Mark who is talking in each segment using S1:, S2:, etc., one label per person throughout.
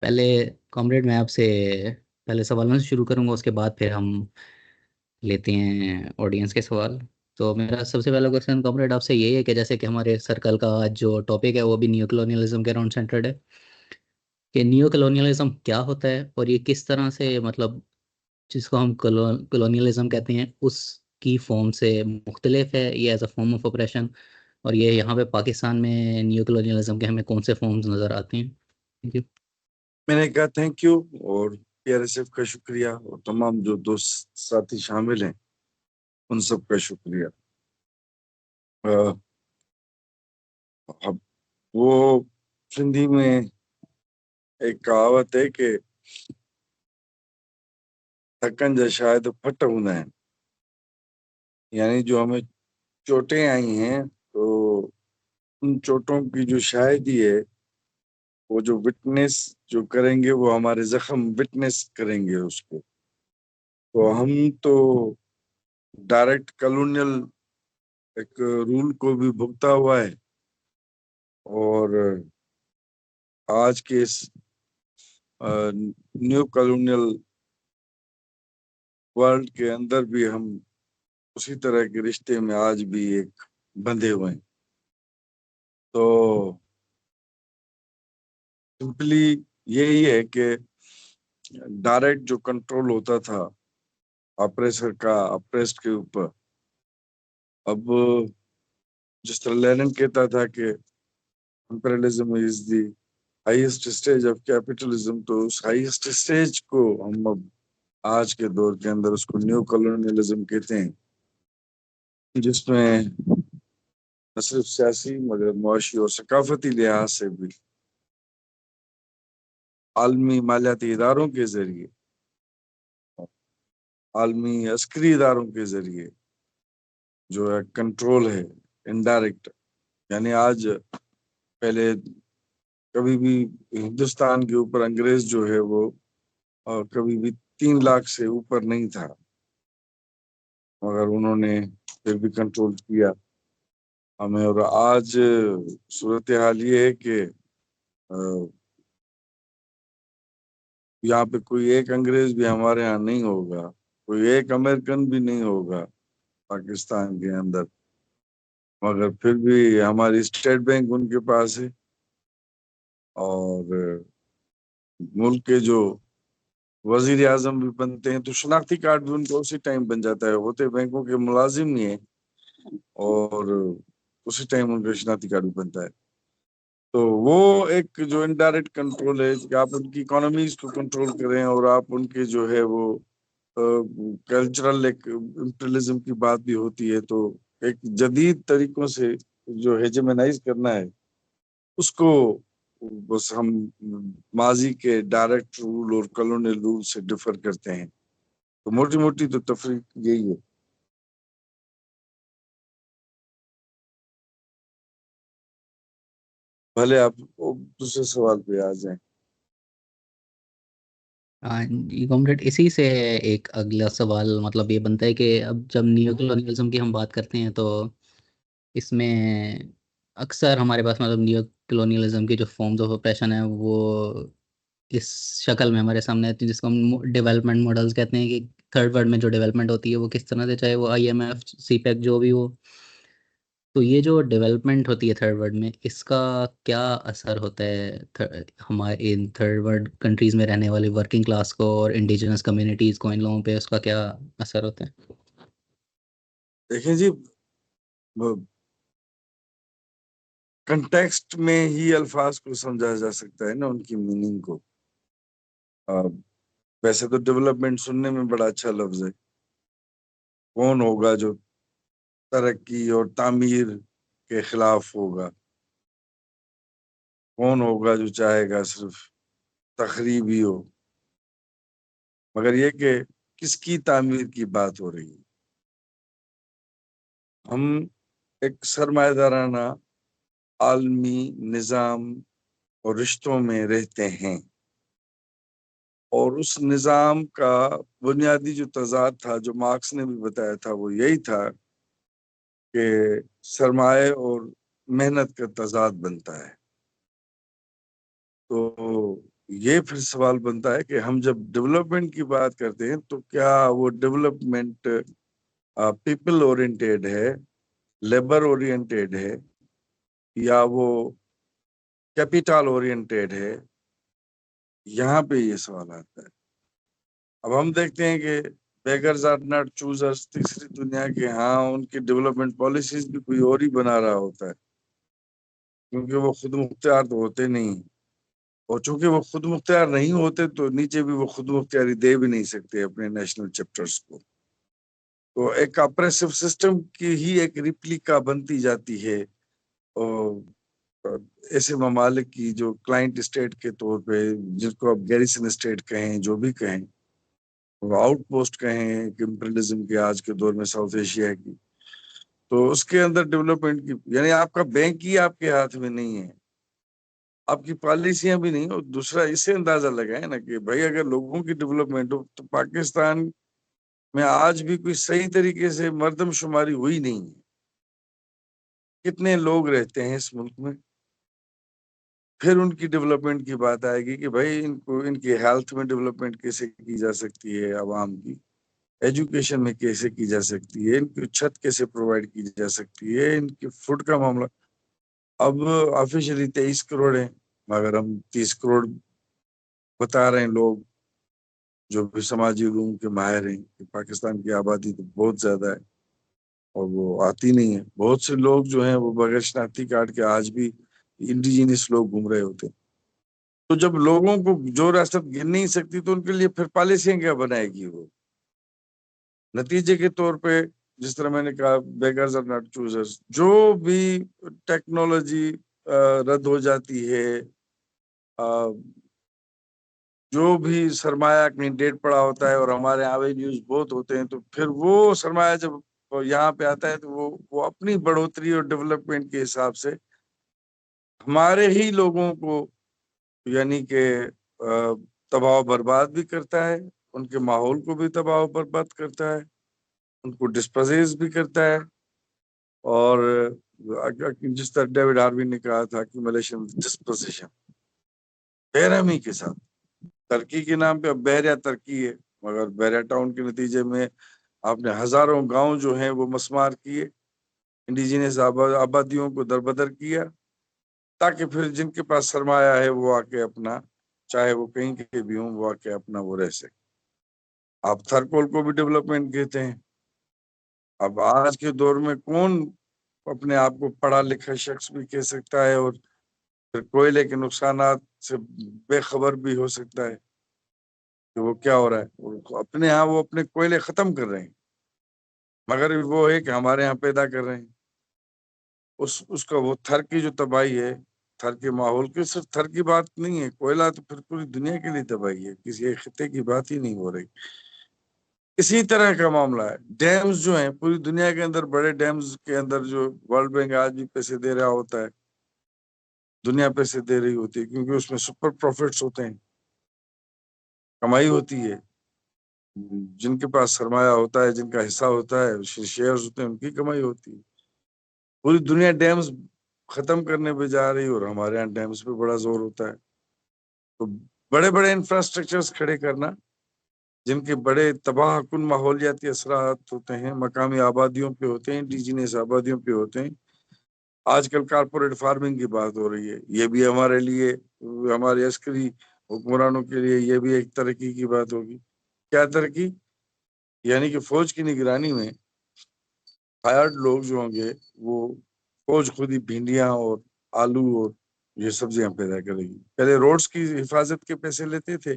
S1: پہلے کامریڈ میں آپ سے پہلے سوالوں سے شروع کروں گا، اس کے بعد پھر ہم لیتے ہیں آڈینس کے سوال. تو میرا سب سے پہلا کوشچن کامریڈ آپ سے یہی ہے کہ جیسے کہ ہمارے سرکل کا آج جو ٹاپک ہے وہ بھی نیو کلونیلزم کے اراؤنڈ سینٹرڈ ہے، کہ نیو کلونیلزم کیا ہوتا ہے اور یہ کس طرح سے مطلب جس کو ہم کلونیلزم کہتے ہیں اس کی فارم سے مختلف ہے، یہ as a form of oppression, اور یہ یہاں پہ پاکستان میں نیو کلونیلزم کے ہمیں کون سے فارمز نظر آتے ہیں. Thank you.
S2: میں نے کہا تھینک یو، اور PRSF کا شکریہ، اور تمام جو دوست ساتھی شامل ہیں ان سب کا شکریہ. اب وہ سندھی میں ایک کہاوت ہے کہ تھکن جا شاید پھٹ ہوندا ہے، یعنی جو ہمیں چوٹیں آئی ہیں تو ان چوٹوں کی جو شاہدی ہے، وہ جو وٹنس جو کریں گے وہ ہمارے زخم وٹنس کریں گے اس کو. تو ہم تو ڈائریکٹ کلونیل ایک رول کو بھی بھگتا ہوا ہے، اور آج کے اس نیو کلونیل ورلڈ کے اندر بھی ہم اسی طرح کے رشتے میں آج بھی ایک بندھے ہوئے ہیں. تو سمپلی یہی ہے کہ ڈائریکٹ جو کنٹرول ہوتا تھا اپریسر کا اپریسڈ کے اوپر، اب جس طرح لینن کہتا تھا کہ imperialism is the highest stage of capitalism, تو اس ہائیسٹ اسٹیج کو ہم اب آج کے دور کے اندر اس کو نیو کلونیلزم کہتے ہیں، جس میں نہ صرف سیاسی مگر معاشی اور ثقافتی لحاظ سے بھی عالمی مالیاتی اداروں کے ذریعے، عالمی عسکری اداروں کے ذریعے جو ہے کنٹرول ہے انڈائریکٹ. یعنی آج پہلے کبھی بھی ہندوستان کے اوپر انگریز جو ہے وہ کبھی بھی 3 لاکھ سے اوپر نہیں تھا، مگر انہوں نے پھر بھی کنٹرول کیا ہمیں. اور آج صورتحال یہ ہے کہ یہاں پہ کوئی ایک انگریز بھی ہمارے ہاں نہیں ہوگا، کوئی ایک امریکن بھی نہیں ہوگا پاکستان کے اندر، مگر پھر بھی ہماری اسٹیٹ بینک ان کے پاس ہے، اور ملک کے جو وزیر اعظم بھی بنتے ہیں تو شناختی کارڈ بھی ان کو اسی ٹائم بن جاتا ہے، ہوتے بینکوں کے ملازم ہی ہیں اور اسی ٹائم ان کا شناختی کارڈ بھی بنتا ہے. تو وہ ایک جو انڈائریکٹ کنٹرول ہے کہ آپ ان کی اکانومیز کو کنٹرول کریں، اور آپ ان کے جو ہے وہ کلچرل ایک امپریلزم کی بات بھی ہوتی ہے، تو ایک جدید طریقوں سے جو ہیجمنائز کرنا ہے اس کو بس ہم ماضی کے ڈائریکٹ رول اور کلونیل رول سے ڈفر کرتے ہیں. تو موٹی موٹی تو تفریق یہی ہے. بھلے آپ دوسرے سوال پہ آ جائیں.
S1: جی کامریڈ، اسی سے ایک اگلا سوال مطلب یہ بنتا ہے کہ اب جب نیو کلونیلزم کی ہم بات کرتے ہیں تو اس میں اکثر ہمارے پاس مطلب نیو کلونیلزم کی جو فارمز آف اپریشن ہیں وہ اس شکل میں ہمارے سامنے آتی ہے جس کو ہم ڈیولپمنٹ ماڈلز کہتے ہیں، کہ تھرڈ ورلڈ میں جو ڈیولپمنٹ ہوتی ہے وہ کس طرح سے، چاہے وہ IMF CPEC جو بھی ہو. تو یہ جو ڈیولپمنٹ ہوتی ہے تھرڈ ورلڈ میں، اس کا کیا اثر ہوتا ہے ہمارے ان تھرڈ ورلڈ کنٹریز میں رہنے والی ورکنگ کلاس کو اور انڈیجنس کمیونٹیز کو، ان لوگوں پہ اس کا کیا اثر ہوتا ہے؟
S2: دیکھیں جی، کنٹیکسٹ میں ہی الفاظ کو سمجھا جا سکتا ہے نا، ان کی میننگ کو. ویسے تو ڈیولپمنٹ سننے میں بڑا اچھا لفظ ہے. کون ہوگا جو ترقی اور تعمیر کے خلاف ہوگا؟ کون ہوگا جو چاہے گا صرف تخریب ہی ہو؟ مگر یہ کہ کس کی تعمیر کی بات ہو رہی ہے؟ ہم ایک سرمایہ دارانہ عالمی نظام اور رشتوں میں رہتے ہیں، اور اس نظام کا بنیادی جو تضاد تھا جو مارکس نے بھی بتایا تھا وہ یہی تھا کہ سرمایہ اور محنت کا تضاد بنتا ہے. تو یہ پھر سوال بنتا ہے کہ ہم جب ڈیولپمنٹ کی بات کرتے ہیں تو کیا وہ ڈیولپمنٹ پیپل اورینٹیڈ ہے، لیبر اورینٹیڈ ہے، یا وہ کیپیٹل اورینٹیڈ ہے؟ یہاں پہ یہ سوال آتا ہے۔ اب ہم دیکھتے ہیں کہ بیگرز آر ناٹ چوزرز، تیسری دنیا کے ہاں ان کی ڈیولپمنٹ پالیسیز بھی کوئی اور ہی بنا رہا ہوتا ہے، کیونکہ وہ خود مختار تو ہوتے نہیں، اور چونکہ وہ خود مختار نہیں ہوتے تو نیچے بھی وہ خود مختاری دے بھی نہیں سکتے اپنے نیشنل چیپٹرز کو۔ تو ایک اپریسو سسٹم کی ہی ایک ریپلیکا بنتی جاتی ہے، اور ایسے ممالک کی جو کلائنٹ اسٹیٹ کے طور پہ، جس کو آپ گیریسن اسٹیٹ کہیں، جو بھی کہیں، آؤٹ پوسٹ کہیں امپریلزم کے آج کے دور میں ساؤتھ ایشیا کی، تو اس کے اندر ڈیولپمنٹ کی یعنی آپ کا بینک ہی آپ کے ہاتھ میں نہیں ہے، آپ کی پالیسیاں بھی نہیں۔ اور دوسرا اسے اندازہ لگائیں نا کہ بھائی اگر لوگوں کی ڈیولپمنٹ ہو تو پاکستان میں آج بھی کوئی صحیح طریقے سے مردم شماری ہوئی نہیں ہے۔ کتنے لوگ رہتے ہیں اس ملک میں، پھر ان کی ڈیولپمنٹ کی بات آئے گی کہ بھائی ان کی ہیلتھ میں ڈیولپمنٹ کیسے کی جا سکتی ہے، عوام کی ایجوکیشن میں کیسے کی جا سکتی ہے، ان کی چھت کیسے پرووائڈ کی جا سکتی ہے، ان کی فوڈ کا معاملہ۔ اب آفیشلی 23 کروڑ ہیں، مگر ہم 30 کروڑ بتا رہے ہیں لوگ جو بھی سماجی علوم کے ماہر ہیں کہ پاکستان کی آبادی تو بہت زیادہ ہے اور وہ آتی نہیں ہے۔ بہت سے لوگ جو ہیں وہ بغیر شناختی کارڈ کے آج بھی انڈیجینس لوگ گھوم رہے ہوتے ہیں۔ تو جب لوگوں کو جو ریاست گر نہیں سکتی تو ان کے لیے پھر پالیسیاں کیا بنائے گی وہ؟ نتیجے کے طور پہ جس طرح میں نے کہا بیگرز آر ناٹ چوزرز، جو بھی ٹیکنالوجی رد ہو جاتی ہے، جو بھی سرمایہ کہیں ڈیٹ پڑا ہوتا ہے، اور ہمارے یہاں نیوز بہت ہوتے ہیں، تو پھر وہ سرمایہ جب یہاں پہ آتا ہے تو وہ اپنی بڑھوتری اور ڈیولپمنٹ کے حساب سے ہمارے ہی لوگوں کو یعنی کہ تباہ و برباد بھی کرتا ہے، ان کے ماحول کو بھی تباہ و برباد کرتا ہے، ان کو ڈسپوزیز بھی کرتا ہے۔ اور جس طرح ڈیوڈ ہاروی نے کہا تھا کہ ملیشین ڈسپوزیشن، بے رحمی کے ساتھ، ترقی کے نام پہ اب بحریہ ترقی ہے، مگر بحریہ ٹاؤن کے نتیجے میں آپ نے ہزاروں گاؤں جو ہیں وہ مسمار کیے، انڈیجینس آبادیوں کو دربدر کیا، تاکہ پھر جن کے پاس سرمایہ ہے وہ آ کے اپنا، چاہے وہ کہیں کے بھی ہوں، وہ آ کے اپنا وہ رہ سکے۔ آپ تھرکول کو بھی ڈیولپمنٹ کہتے ہیں۔ اب آج کے دور میں کون اپنے آپ کو پڑھا لکھا شخص بھی کہہ سکتا ہے اور پھر کوئلے کے نقصانات سے بے خبر بھی ہو سکتا ہے کہ وہ کیا ہو رہا ہے؟ اپنے ہاں وہ اپنے کوئلے ختم کر رہے ہیں، مگر وہ ہے کہ ہمارے ہاں پیدا کر رہے ہیں۔ اس کا وہ تھر کی جو تباہی ہے، تھر کے ماحول کی، صرف تھر کی بات نہیں ہے، کوئلہ تو پھر پوری دنیا کے لیے تباہی ہے، کسی ایک خطے کی بات ہی نہیں ہو رہی۔ اسی طرح کا معاملہ ہے، ڈیمز جو ہیں پوری دنیا کے اندر، بڑے ڈیمز کے اندر جو ورلڈ بینک آج بھی پیسے دے رہا ہوتا ہے، دنیا پیسے دے رہی ہوتی ہے، کیونکہ اس میں سپر پروفٹس ہوتے ہیں، کمائی ہوتی ہے۔ جن کے پاس سرمایہ ہوتا ہے، جن کا حصہ ہوتا ہے، شیئرز ہوتے ہیں، ان کی کمائی ہوتی ہے۔ پوری دنیا ڈیمز ختم کرنے پہ جا رہی، اور ہمارے یہاں ڈیمز پہ بڑا زور ہوتا ہے۔ تو بڑے بڑے انفراسٹرکچرز کھڑے کرنا جن کے بڑے تباہ کن ماحولیاتی اثرات ہوتے ہیں، مقامی آبادیوں پہ ہوتے ہیں، انڈیجینس آبادیوں پہ ہوتے ہیں۔ آج کل کارپوریٹ فارمنگ کی بات ہو رہی ہے، یہ بھی ہمارے لیے، ہمارے عسکری حکمرانوں کے لیے یہ بھی ایک ترقی کی بات ہوگی۔ کیا ترقی؟ یعنی کہ فوج کی نگرانی میں ہائرڈ لوگ جو ہوں گے، وہ فوج خود ہی بھنڈیاں اور آلو اور یہ سبزیاں پیدا کرے گی۔ پہلے روڈز کی حفاظت کے پیسے لیتے تھے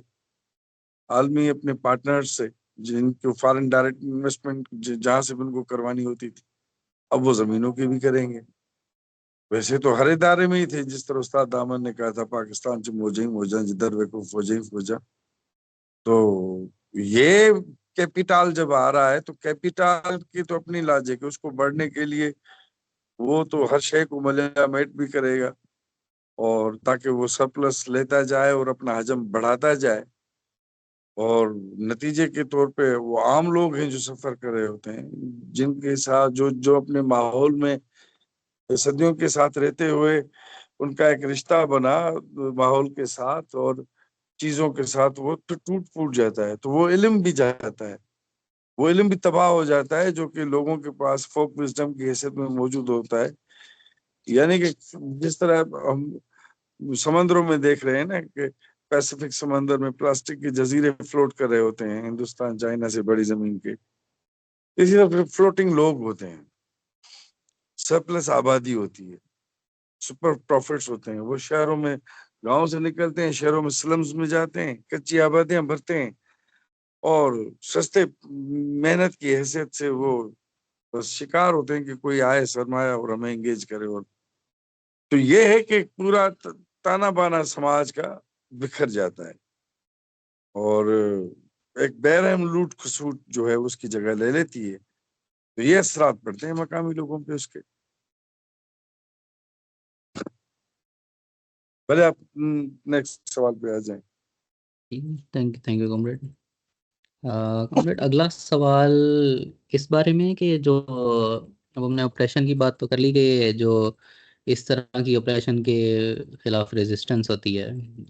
S2: عالمی اپنے پارٹنر سے، جن کو فارن ڈائریکٹ انویسٹمنٹ جہاں سے ان کو کروانی ہوتی تھی، اب وہ زمینوں کی بھی کریں گے۔ ویسے تو ہر ادارے میں ہی تھے، جس طرح استاد دامن نے کہا تھا پاکستان سے موجیں موجاں جدھر ویکو فوجیں فوجا۔ تو یہ کیپیٹال جب آ رہا ہے تو کیپیٹال کی تو اپنی لاجک ہے، اس کو بڑھنے کے لیے وہ تو ہر شے کو ملیامیٹ بھی کرے گا، اور تاکہ وہ سرپلس لیتا جائے اور اپنا حجم بڑھاتا جائے، اور نتیجے کے طور پہ وہ عام لوگ ہیں جو سفر کر رہے ہوتے ہیں، جن کے ساتھ جو اپنے ماحول میں صدیوں کے ساتھ رہتے ہوئے ان کا ایک رشتہ بنا ماحول کے ساتھ، اور چیزوں کے ساتھ وہ ٹوٹ پھوٹ جاتا ہے، تو وہ علم بھی جاتا ہے، وہ علم بھی تباہ ہو جاتا ہے جو کہ لوگوں کے پاس فوک وزڈم کی حیثیت میں موجود ہوتا ہے. یعنی کہ جس طرح ہم سمندروں میں دیکھ رہے ہیں نا کہ پیسیفک سمندر میں پلاسٹک کے جزیرے فلوٹ کر رہے ہوتے ہیں ہندوستان چائنا سے بڑی زمین کے، اسی طرح فلوٹنگ لوگ ہوتے ہیں، سرپلس آبادی ہوتی ہے، سپر پروفٹس ہوتے ہیں، وہ شہروں میں گاؤں سے نکلتے ہیں، شہروں میں سلمز میں جاتے ہیں، کچی آبادیاں بھرتے ہیں اور سستے محنت کی حیثیت سے وہ بس شکار ہوتے ہیں کہ کوئی آئے سرمایہ اور ہمیں انگیج کرے. اور تو یہ ہے کہ پورا تانا بانا سماج کا بکھر جاتا ہے اور ایک بےرحم لوٹ کھسوٹ جو ہے اس کی جگہ لے لیتی ہے. تو یہ اثرات پڑتے ہیں مقامی لوگوں پہ اس کے. پہلے آپ نیکسٹ سوال پہ آ جائیں.
S1: Thank you کمریڈ. کمریڈ اگلا سوال اس بارے میں کہ جو اب ہم نے آپریشن کی بات تو کر لی کہ جو اس طرح کی آپریشن کے خلاف ریزسٹنس ہوتی ہے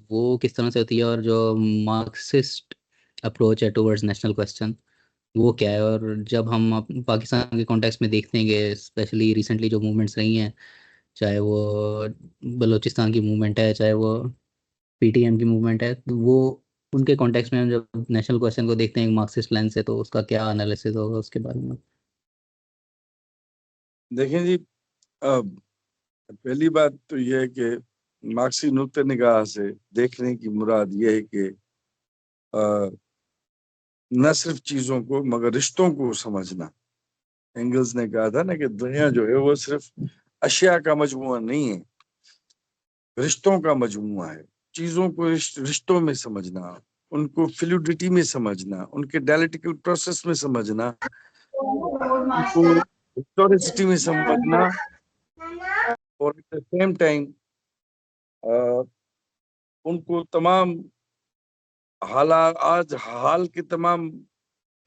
S1: وہ کس طرح سے ہوتی ہے، اور جو مارکسسٹ اپروچ ہے ٹورڈز نیشنل کوسچن وہ کیا ہے. اور جب ہم پاکستان کے کانٹیکس میں دیکھتے ہیں کہ اسپیشلی ریسنٹلی جو موومنٹس رہی ہیں، چاہے وہ بلوچستان کی موومنٹ ہے، چاہے وہ پی ٹی ایم کی موومنٹ ہے، تو وہ ان کے کانٹیکس میں ہم جب نیشنل کوسچن کو دیکھتے ہیں مارکسسٹ لینس سے تو اس کا کیا انالیسس ہوگا اس کے بارے میں؟
S2: دیکھیں جی، پہلی بات تو یہ ہے کہ مارکسی نقطۂ نگاہ سے دیکھنے کی مراد یہ ہے کہ نہ صرف چیزوں کو مگر رشتوں کو سمجھنا. اینگلز نے کہا تھا نا کہ دنیا جو ہے وہ صرف اشیاء کا مجموعہ نہیں ہے، رشتوں کا مجموعہ ہے. چیزوں کو رشتوں میں سمجھنا، ان کو فلوڈیٹی میں سمجھنا، ان کے ڈائلیکٹیکل پروسیس میں سمجھنا، ان کو ہسٹوریسٹی میں سمجھنا، اور ایٹ دا سیم ٹائم ان کو تمام حالات آج حال کے تمام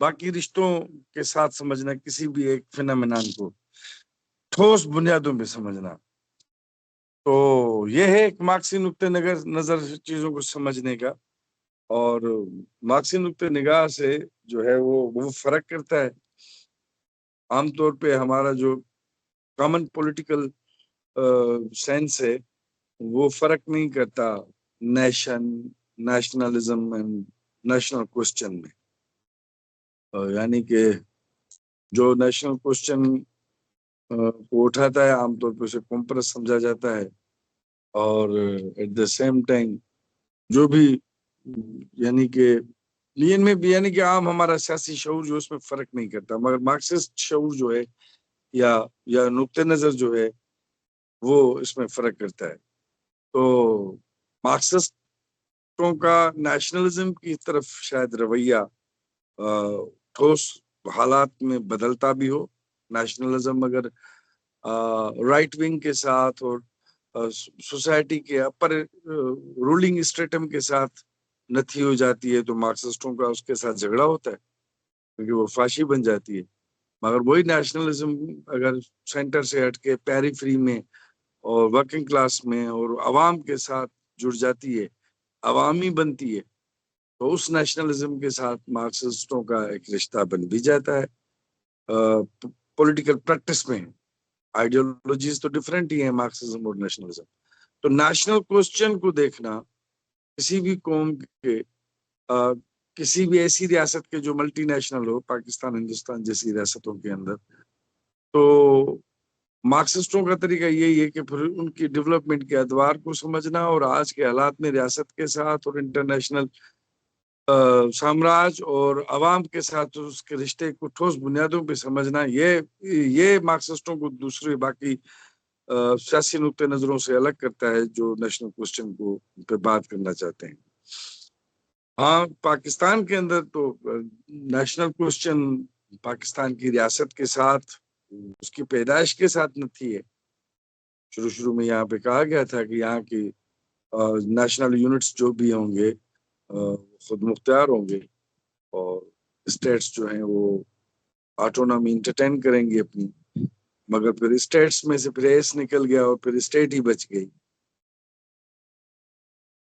S2: باقی رشتوں کے ساتھ سمجھنا، کسی بھی ایک فینامینان کو ٹھوس بنیادوں پہ سمجھنا. تو یہ ہے ایک مارکسی نقطۂ نظر چیزوں کو سمجھنے کا. اور مارکسی نقطۂ نگاہ سے جو ہے وہ فرق کرتا ہے. عام طور پہ ہمارا جو کامن پولیٹیکل سینس ہے وہ فرق نہیں کرتا نیشنلزم اینڈ نیشنل کوسچن میں. یعنی کہ جو نیشنل کوسچن کو اٹھاتا ہے عام طور پہ اسے کمپرس سمجھا جاتا ہے، اور ایٹ دا سیم ٹائم جو بھی یعنی کہ میں بھی یعنی کہ عام ہمارا سیاسی شعور جو اس میں فرق نہیں کرتا، مگر مارکسسٹ شعور جو ہے یا نقطۂ نظر جو ہے وہ اس میں فرق کرتا ہے. تو مارکسسٹوں کا نیشنلزم کی طرف شاید رویہ ٹھوس حالات میں بدلتا بھی ہو. نیشنلزم اگر رائٹ ونگ کے ساتھ اور سوسائٹی کے اپر رولنگ اسٹیٹم کے ساتھ نتھی ہو جاتی ہے تو مارکسسٹوں کا اس کے ساتھ جھگڑا ہوتا ہے کیونکہ وہ فاشی بن جاتی ہے. مگر وہی نیشنلزم اگر سینٹر سے ہٹ کے پیری فری میں اور ورکنگ کلاس میں اور عوام کے ساتھ جڑ جاتی ہے، عوامی بنتی ہے، تو اس نیشنلزم کے ساتھ مارکسسٹوں کا ایک رشتہ بن بھی جاتا ہے. پولیٹیکل پریکٹس میں آئیڈیالوجیز تو ڈفرینٹ ہی ہیں مارکسزم اور نیشنلزم. تو نیشنل کوسچن کو دیکھنا کسی بھی قوم کے کسی بھی ایسی ریاست کے جو ملٹی نیشنل ہو، پاکستان ہندوستان جیسی ریاستوں کے اندر، تو مارکسسٹوں کا طریقہ یہی ہے کہ پھر ان کی ڈیولپمنٹ کے ادوار کو سمجھنا اور آج کے حالات میں ریاست کے ساتھ اور انٹرنیشنل سامراج اور عوام کے ساتھ اس کے رشتے کو ٹھوس بنیادوں پہ سمجھنا، یہ مارکسسٹوں کو دوسرے باقی سیاسی نقطۂ نظروں سے الگ کرتا ہے جو نیشنل کوسچن کو پہ بات کرنا چاہتے ہیں. ہاں، پاکستان کے اندر تو نیشنل کوسچن پاکستان کی ریاست کے ساتھ اس کی پیدائش کے ساتھ نتھی ہے. شروع میں یہاں پہ کہا گیا تھا کہ یہاں کی نیشنل یونٹس جو بھی ہوں گے خود مختار ہوں گے اور اسٹیٹس جو ہیں وہ آٹونومی انٹرٹین کریں گی اپنی. مگر پھر اسٹیٹس میں سے پھر ایس نکل گیا اور پھر اسٹیٹ ہی بچ گئی.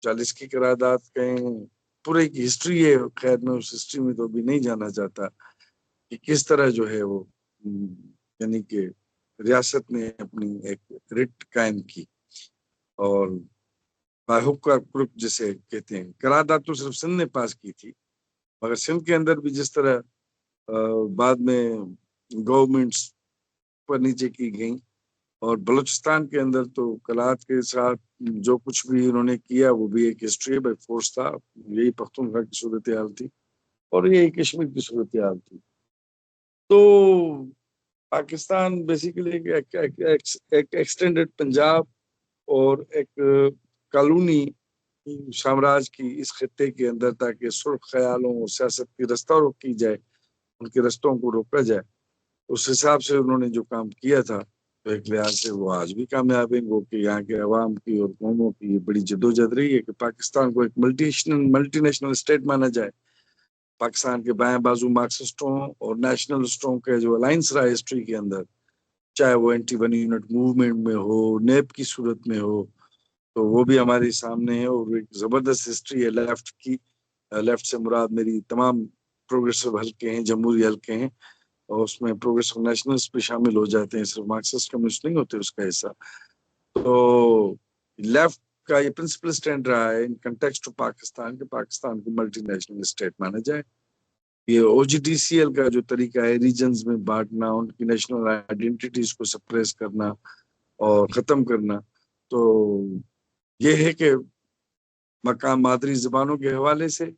S2: 40 کی قرارداد کہیں پورے کی ہسٹری ہے، خیر میں اس ہسٹری میں تو ابھی نہیں جانا چاہتا کہ کس طرح جو ہے وہ یعنی کہ ریاست نے اپنی ایک رٹ قائم کی اور حق کا گروپ جسے کہتے ہیں. قرارداد تو صرف سندھ نے پاس کی تھی، مگر سندھ کے اندر بھی جس طرح بعد میں گورنمنٹس پر نیچے کی گئیں اور بلوچستان کے اندر تو قلات کے ساتھ جو کچھ بھی انہوں نے کیا وہ بھی ایک ہسٹری بائی فورس تھا. یہی پختونخوا کی صورتحال تھی اور یہی کشمیر کی صورتحال تھی. تو پاکستان بیسیکلی ایک ایکسٹینڈڈ پنجاب اور ایک کالونی سامراج کی اس خطے کے اندر، تاکہ سرخ خیالوں اور سیاست کی رستہ روک کی جائے، ان کے رستوں کو روکا جائے. اس حساب سے انہوں نے جو کام کیا تھا تو ایک لحاظ سے وہ آج بھی کامیاب ہیں. وہ کہ یہاں کے عوام کی اور قوموں کی یہ بڑی جدوجہد رہی ہے کہ پاکستان کو ایک ملٹی نیشنل اسٹیٹ مانا جائے. پاکستان کے بائیں بازو مارکسسٹوں اور نیشنلسٹوں کا جو الائنس رہا ہسٹری کے اندر، چاہے وہ اینٹی ون یونٹ موومنٹ میں ہو، نیب کی صورت میں ہو، تو وہ بھی ہمارے سامنے ہے. اور ایک زبردست ہسٹری ہے لیفٹ کی. لیفٹ سے مراد میری تمام پروگریسو حلقے ہیں، جمہوری حلقے ہیں، اور اس میں پروگریسو نیشنلس بھی شامل ہو جاتے ہیں، صرف مارکسسٹ کمیونسٹ نہیں ہوتے اس کا حصہ. تو لیفٹ کا یہ پرنسپل سٹینڈ رہا ہے ان کنٹیکسٹ ٹو پاکستان کہ پاکستان کو ملٹی نیشنل اسٹیٹ مانا جائے. یہ او جی ڈی سی ایل کا جو طریقہ ہے ریجنز میں بانٹنا، ان کی نیشنل آئیڈینٹیٹیز کو سپریس کرنا اور ختم کرنا، تو یہ ہے کہ مقام مادری زبانوں کے حوالے سے،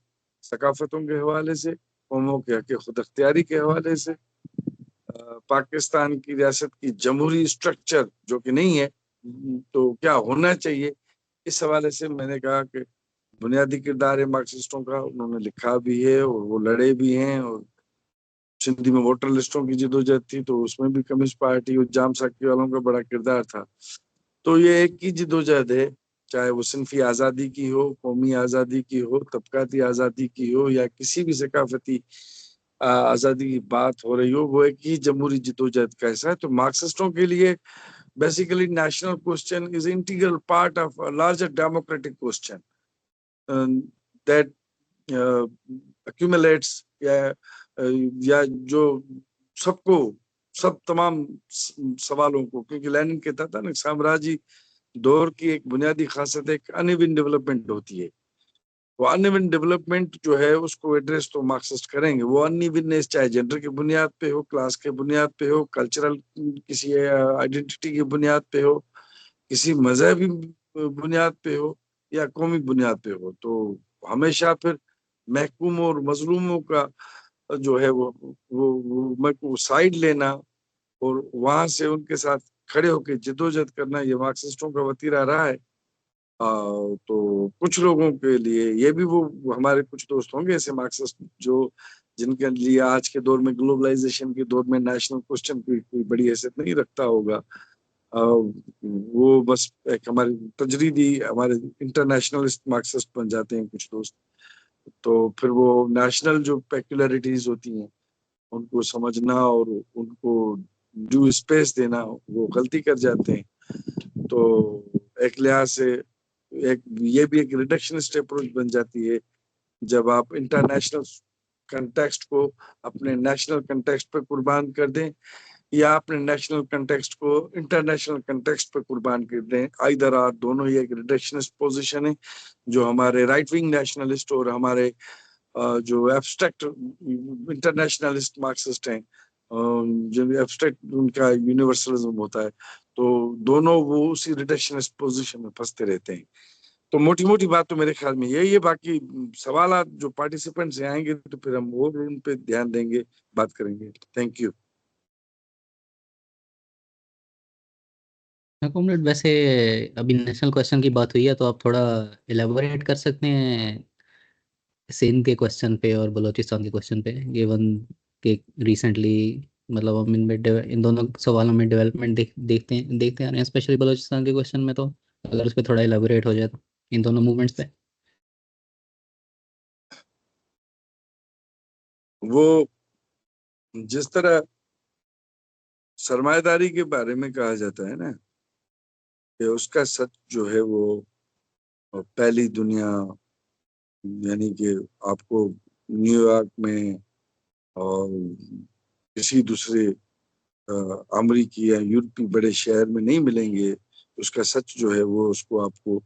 S2: ثقافتوں کے حوالے سے، قوموں کے حق خود اختیاری کے حوالے سے پاکستان کی ریاست کی جمہوری سٹرکچر جو کہ نہیں ہے تو کیا ہونا چاہیے، اس حوالے سے میں نے کہا کہ بنیادی کردار ہے مارکسسٹوں کا. انہوں نے لکھا بھی ہے اور وہ لڑے بھی ہیں. اور سندھی میں ووٹر لسٹوں کی جدوجہد تھی تو اس میں بھی کمیونسٹ پارٹی اور جام ساکی والوں کا بڑا کردار تھا. تو یہ ایک ہی جدوجہد ہے، چاہے وہ صنفی آزادی کی ہو، قومی آزادی کی ہو، طبقاتی آزادی کی ہو، یا کسی بھی ثقافتی آزادی کی بات ہو رہی ہو، وہ ایک ہی جمہوری جدوجہد کا حصہ ہے. تو مارکسسٹوں کے لیے basically national question is integral part of larger democratic question that accumulates یا جو سب تمام سوالوں کو، کیونکہ لینن کہتا تھا نا سامراجی دور کی ایک بنیادی خاصیت ایک ان ایون ڈیولپمنٹ ہوتی ہے. وہ ان ایون ڈیولپمنٹ جو ہے اس کو ایڈریس تو مارکسسٹ کریں گے. وہ ان ایوننس چاہے جینڈر کی بنیاد پہ ہو، کلاس کے بنیاد پہ ہو، کلچرل کسی آئیڈینٹی کی بنیاد پہ ہو، کسی مذہبی بنیاد پہ ہو، یا قومی بنیاد پہ ہو. تو ہمیشہ پھر محکوموں اور مظلوموں کا جو ہے وہ سائیڈ لینا اور وہاں سے ان کے ساتھ کھڑے ہو کے جدوجہد کرنا، یہ مارکسسٹوں کا وتیرہ رہا ہے. تو کچھ لوگوں کے لیے یہ بھی وہ ہمارے کچھ دوست ہوں گے ایسے مارکسسٹ جو جن کے لیے آج کے دور میں گلوبلائزیشن کے دور میں نیشنل کوسچن کی کوئی بڑی حیثیت نہیں رکھتا ہوگا. وہ بس ایک ہماری تجریدی ہمارے انٹرنیشنلسٹ مارکسسٹ بن جاتے ہیں کچھ دوست. تو پھر وہ نیشنل جو پیکولیرٹیز ہوتی ہیں ان کو سمجھنا اور ان کو ڈیو اسپیس دینا وہ غلطی کر جاتے ہیں. تو ایک لحاظ سے یہ بھی ایک ریڈکشنسٹ اپروچ بن جاتی ہے جب آپ انٹرنیشنل کنٹیکسٹ کو اپنے نیشنل کنٹیکسٹ پہ قربان کر دیں یا اپنے نیشنل کنٹیکسٹ کو انٹرنیشنل کنٹیکسٹ پہ قربان کر دیں. آئیدر آر دونوں ہی ایک ریڈکشنسٹ پوزیشن ہے جو ہمارے رائٹ ونگ نیشنلسٹ اور ہمارے جو ایبسٹریکٹ انٹرنیشنلسٹ مارکسسٹ ہیں جو ایبسٹریکٹ ان کا یونیورسلزم ہوتا ہے، تو دونوں وہ اسی ریڈکشنسٹ پوزیشن میں پھنستے رہتے ہیں. تو موٹی موٹی بات تو میرے خیال میں یہی ہے. باقی سوالات جو پارٹیسپینٹ سے آئیں گے تو پھر ہم اور ان پہ دھیان دیں گے، بات کریں گے. Thank you.
S1: کمریڈ ویسے ابھی نیشنل کوشچن کی بات ہوئی ہے تو آپ تھوڑا ایلیبوریٹ کر سکتے ہیں سندھ کے کوشچن پہ اور بلوچستان کے کوشچن پہ، گیون کہ ریسنٹلی مطلب ہم ان دونوں سوالوں میں ڈیولپمنٹ دیکھتے آ رہے ہیں، اسپیشلی بلوچستان کے کوشچن میں. تو اگر اس پہ تھوڑا ایلیبوریٹ ہو جائے تو ان دونوں موومنٹس پہ.
S2: وہ جس طرح سرمایہ داری کے بارے میں کہا جاتا ہے نا کہ اس کا سچ جو ہے وہ اور پہلی دنیا، یعنی کہ آپ کو نیو یارک میں اور کسی دوسرے امریکی یا یورپی بڑے شہر میں نہیں ملیں گے. اس کا سچ جو ہے وہ اس کو آپ کو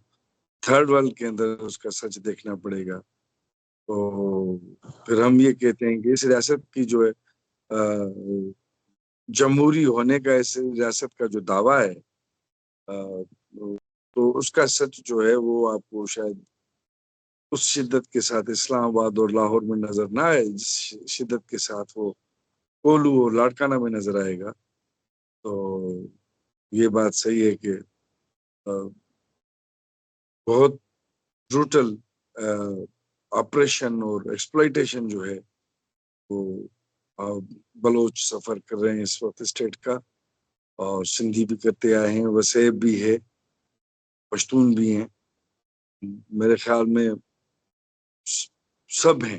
S2: تھرڈ ورلڈ کے اندر اس کا سچ دیکھنا پڑے گا. تو پھر ہم یہ کہتے ہیں کہ اس ریاست کی جو ہے جمہوری ہونے کا، اس ریاست کا جو دعویٰ ہے، تو اس کا سچ جو ہے وہ آپ کو شاید اس شدت کے ساتھ اسلام آباد اور لاہور میں نظر نہ آئے جس شدت کے ساتھ وہ کولو اور لاڑکانہ میں نظر آئے گا. تو یہ بات صحیح ہے کہ بہت بروٹل آپریشن اور ایکسپلائٹیشن جو ہے وہ بلوچ سفر کر رہے ہیں اس وقت اسٹیٹ کا، اور سندھی بھی کرتے آئے ہیں، وسیب بھی ہے، پشتون بھی ہیں، میرے خیال میں سب ہیں.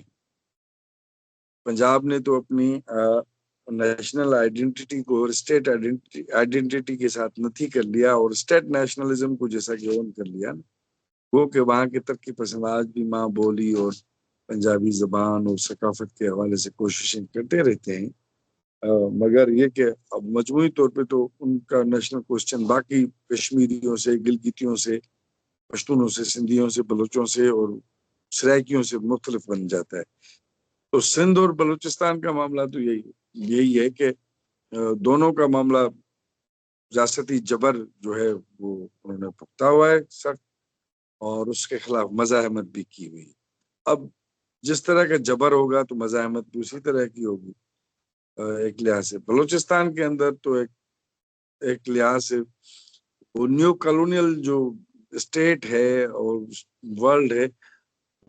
S2: پنجاب نے تو اپنی نیشنل آئیڈینٹی کو اسٹیٹ آئیڈینٹی کے ساتھ نتھی کر لیا، اور اسٹیٹ نیشنلزم کو جیسا کہ اون کر لیا، وہ کہ وہاں کے ترقی پسند آج بھی ماں بولی اور پنجابی زبان اور ثقافت کے حوالے سے کوششیں کرتے رہتے ہیں. مگر یہ کہ اب مجموعی طور پہ تو ان کا نیشنل کوسچن باقی کشمیریوں سے، گلگتیوں سے، پشتونوں سے، سندھیوں سے، بلوچوں سے اور سرائکیوں سے مختلف بن جاتا ہے. تو سندھ اور بلوچستان کا معاملہ تو یہی ہے کہ دونوں کا معاملہ ریاستی جبر جو ہے وہ انہوں نے پختہ ہوا ہے سخت، اور اس کے خلاف مزاحمت بھی کی ہوئی. اب جس طرح کا جبر ہوگا تو مزاحمت بھی اسی طرح کی ہوگی. ایک لحاظ سے بلوچستان کے اندر تو ایک لحاظ سے وہ نیو کالونیل جو اسٹیٹ ہے اور ورلڈ ہے،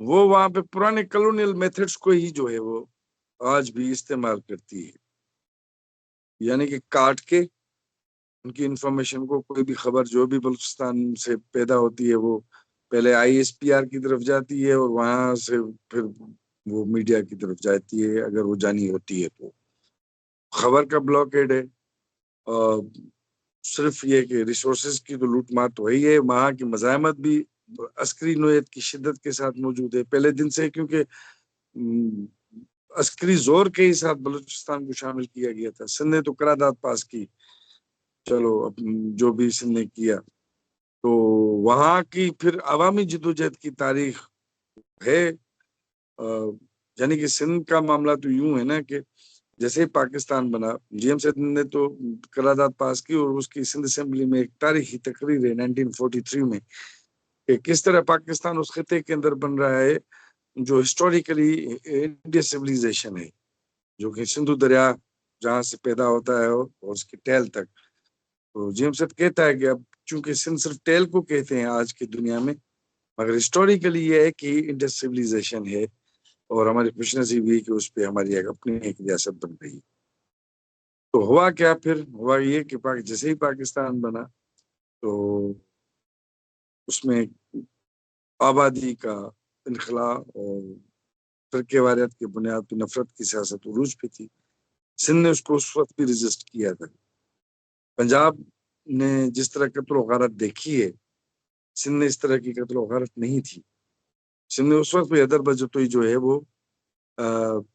S2: وہ وہاں پہ پرانے کالونیل میتھڈز کو ہی جو ہے وہ آج بھی استعمال کرتی ہے. یعنی کہ کاٹ کے ان کی انفارمیشن کو، کوئی بھی خبر جو بھی بلوچستان سے پیدا ہوتی ہے وہ پہلے ISPR کی طرف جاتی ہے، اور وہاں سے پھر وہ میڈیا کی طرف جاتی ہے اگر وہ جانی ہوتی ہے. تو خبر کا بلاکیڈ ہے، صرف یہ کہ ریسورسز کی تو لوٹ مار تو وہی ہے. وہاں کی مزاحمت بھی عسکری نوعیت کی شدت کے ساتھ موجود ہے پہلے دن سے، کیونکہ عسکری زور کے ہی ساتھ بلوچستان کو شامل کیا گیا تھا. سندھ نے تو قرارداد پاس کی، چلو جو بھی سندھ نے کیا. تو وہاں کی پھر عوامی جدوجہد کی تاریخ ہے. یعنی کہ سندھ کا معاملہ تو یوں ہے نا کہ جیسے ہی پاکستان بنا، GM سندھ نے تو قرارداد پاس کی، اور اس کی سندھ اسمبلی میں ایک تاریخی تقریر ہے 1943 میں کہ کس طرح پاکستان اس خطے کے اندر بن رہا ہے جو ہسٹوریکلی انڈیا سویلائزیشن ہے، جو کہ سندھو دریا جہاں سے پیدا ہوتا ہے اور اس کی ٹیل تک. تو GM سندھ کہتا ہے کہ اب چونکہ سندھ صرف ٹیل کو کہتے ہیں آج کی دنیا میں، مگر ہسٹوریکلی یہ ہے کہ انڈیا سویلائزیشن ہے، اور ہماری خوش نصیبی ہے کہ اس پہ ہماری اپنی ایک ریاست بن رہی. تو ہوا کیا؟ پھر ہوا یہ کہ جیسے ہی پاکستان بنا تو اس میں آبادی کا انخلا اور فرقے واریت کی بنیاد پہ نفرت کی سیاست عروج پہ تھی. سندھ نے اس کو اس وقت بھی ریزسٹ کیا تھا. پنجاب نے جس طرح قتل و غارت دیکھی ہے، سندھ نے اس طرح کی قتل و غارت نہیں تھی. سندھ نے اس وقت بھی حیدر بجتوئی جو ہے وہ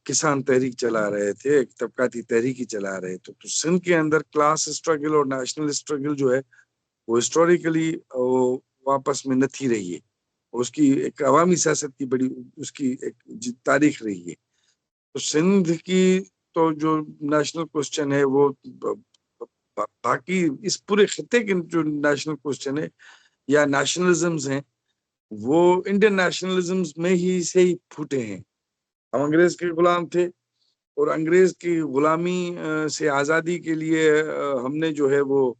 S2: کسان تحریک چلا رہے تھے، ایک طبقاتی تحریک ہی چلا رہے تھے. تو سندھ کے اندر کلاس اسٹرگل اور نیشنل اسٹرگل جو ہے وہ ہسٹوریکلی واپس میں نہ تھی رہی ہے. اس کی ایک عوامی سیاست کی بڑی اس کی ایک تاریخ رہی ہے. تو سندھ کی تو جو نیشنل کوسچن ہے وہ باقی اس پورے خطے کے جو نیشنل کوسچن ہے یا نیشنلزمز ہیں وہ انڈین نیشنلزمز میں ہی سے ہی پھوٹے ہیں. ہم انگریز کے غلام تھے، اور انگریز کی غلامی سے آزادی کے لیے ہم نے جو ہے وہ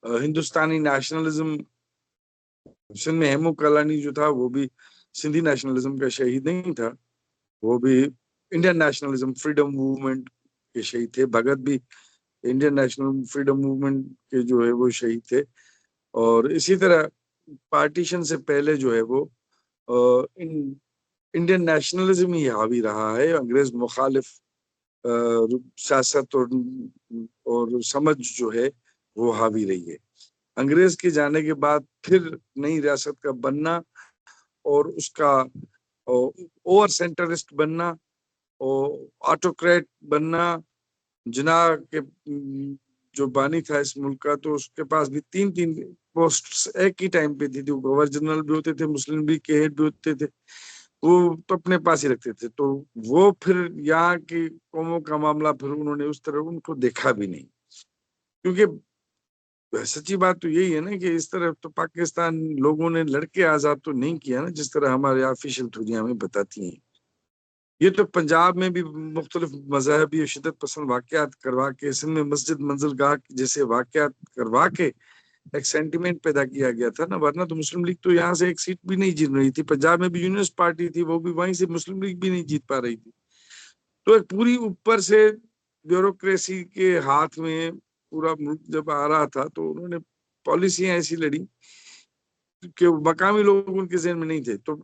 S2: ہندوستانی نیشنلزم، سندھ میں ہیمو کالانی جو تھا وہ بھی سندھی نیشنلزم کا شہید نہیں تھا، وہ بھی انڈین نیشنلزم فریڈم موومنٹ کے شہید تھے. بھگت بھی انڈین نیشنل فریڈم موومنٹ کے جو ہے وہ شہید تھے. اور اسی طرح پارٹیشن سے پہلے جو ہے وہ انڈین نیشنلزم ہی حاوی رہا ہے. انگریز مخالف سیاست اور سمجھ جو ہے وہ حاوی رہی ہے. انگریز کے جانے کے بعد پھر نئی ریاست کا بننا اور اس کا اوور سینٹرسٹ بننا اور آٹوکریٹ بننا. جناح کے جو بانی تھا اس ملک کا تو اس کے پاس بھی 3 پوسٹ ایک ہی ٹائم پہ تھی. گورنر جنرل بھی ہوتے تھے, مسلم لیگ کے ہیڈ بھی ہوتے تھے, وہ تو اپنے پاس ہی رکھتے تھے. تو وہ پھر یہاں کی قوموں کا معاملہ پھر انہوں نے اس طرح ان کو دیکھا بھی نہیں, کیونکہ سچی بات تو یہی ہے نا کہ اس طرح تو پاکستان لوگوں نے لڑکے آزاد تو نہیں کیا نا جس طرح ہمارے آفیشیل دنیا میں بتاتی ہیں. یہ تو پنجاب میں بھی مختلف مذہبی اور شدت پسند واقعات کروا کے, سندھ میں مسجد منزل گاہ جیسے واقعات کروا کے ایک سینٹیمنٹ پیدا کیا گیا تھا نا, ورنہ تو مسلم لیگ تو یہاں سے ایک سیٹ بھی نہیں جیت رہی تھی. پنجاب میں بھی یونینسٹ پارٹی تھی, وہ بھی وہیں سے مسلم لیگ بھی نہیں جیت پا رہی تھی. تو ایک پوری اوپر سے بیوروکریسی کے ہاتھ میں پورا ملک جب آ رہا تھا تو انہوں نے پالیسیاں ایسی لڑی کہ مقامی لوگ ان کے ذہن میں نہیں تھے. تو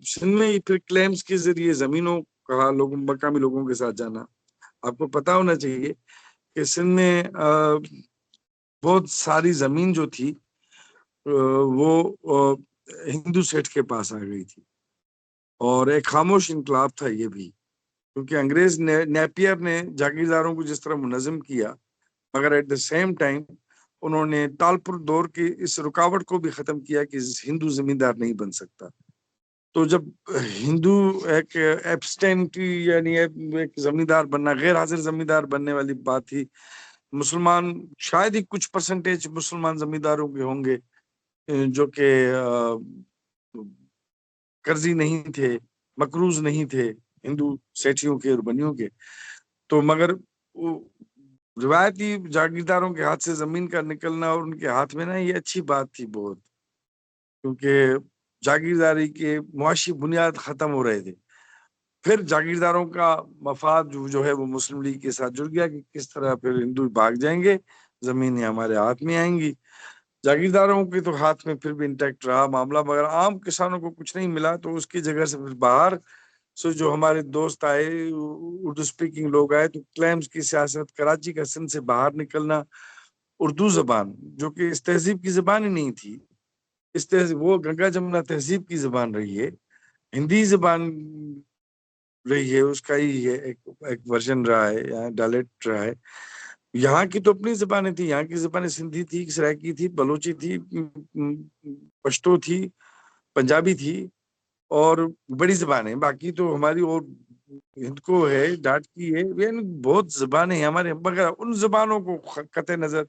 S2: سندھ میں پھر کلیمز کے ذریعے زمینوں کہا لوگوں مقامی لوگوں کے ساتھ جانا. آپ کو پتا ہونا چاہیے کہ سندھ میں بہت ساری زمین جو تھی وہ ہندو سیٹ کے پاس آ گئی تھی, اور ایک خاموش انقلاب تھا یہ بھی, کیونکہ انگریز نیپیئر نے جاگیرداروں کو جس طرح منظم کیا, مگر ایٹ دا سیم ٹائم انہوں نے تالپور دور کی اس رکاوٹ کو بھی ختم کیا کہ ہندو زمیندار نہیں بن سکتا. تو جب ہندو ایک ایبسٹینٹی یعنی ایک زمیندار بننا, غیر حاضر زمیندار بننے والی بات تھی. مسلمان شاید ہی کچھ پرسنٹیج مسلمان زمینداروں کے ہوں گے جو کہ قرضی نہیں تھے, مقروض نہیں تھے ہندو سیٹھیوں کے اور بنیوں کے. تو مگر روایتی جاگیرداروں کے ہاتھ سے زمین کا نکلنا اور ان کے ہاتھ میں نا یہ اچھی بات تھی بہت, کیونکہ جاگیرداری کے معاشی بنیاد ختم ہو رہے تھے. پھر جاگیرداروں کا مفاد جو ہے وہ مسلم لیگ کے ساتھ جڑ گیا کہ کس طرح پھر ہندو بھاگ جائیں گے, زمینیں ہمارے ہاتھ میں آئیں گی. جاگیرداروں کے تو ہاتھ میں پھر بھی انٹیکٹ رہا معاملہ, مگر عام کسانوں کو کچھ نہیں ملا. تو اس کی جگہ سے پھر باہر سے جو ہمارے دوست آئے, اردو اسپیکنگ لوگ آئے, تو کلیمز کی سیاست, کراچی کا سندھ سے باہر نکلنا, اردو زبان جو کہ اس تہذیب کی زبان ہی نہیں تھی, اس تہذیب وہ گنگا جمنا تہذیب کی زبان رہی ہے, ہندی زبان رہی ہے, اس کا ہی ہے ایک ورژن رہا ہے, یہاں ڈائلیکٹ رہا ہے. یہاں کی تو اپنی زبانیں تھی, یہاں کی زبانیں سندھی تھی, سرائکی تھی, بلوچی تھی, پشتو تھی, پنجابی تھی اور بڑی زبانیں. باقی تو ہماری اور ہند کو ہے, ڈاٹ کی ہے, بہت زبانیں ہیں ہمارے, مگر ان زبانوں کو قطع نظر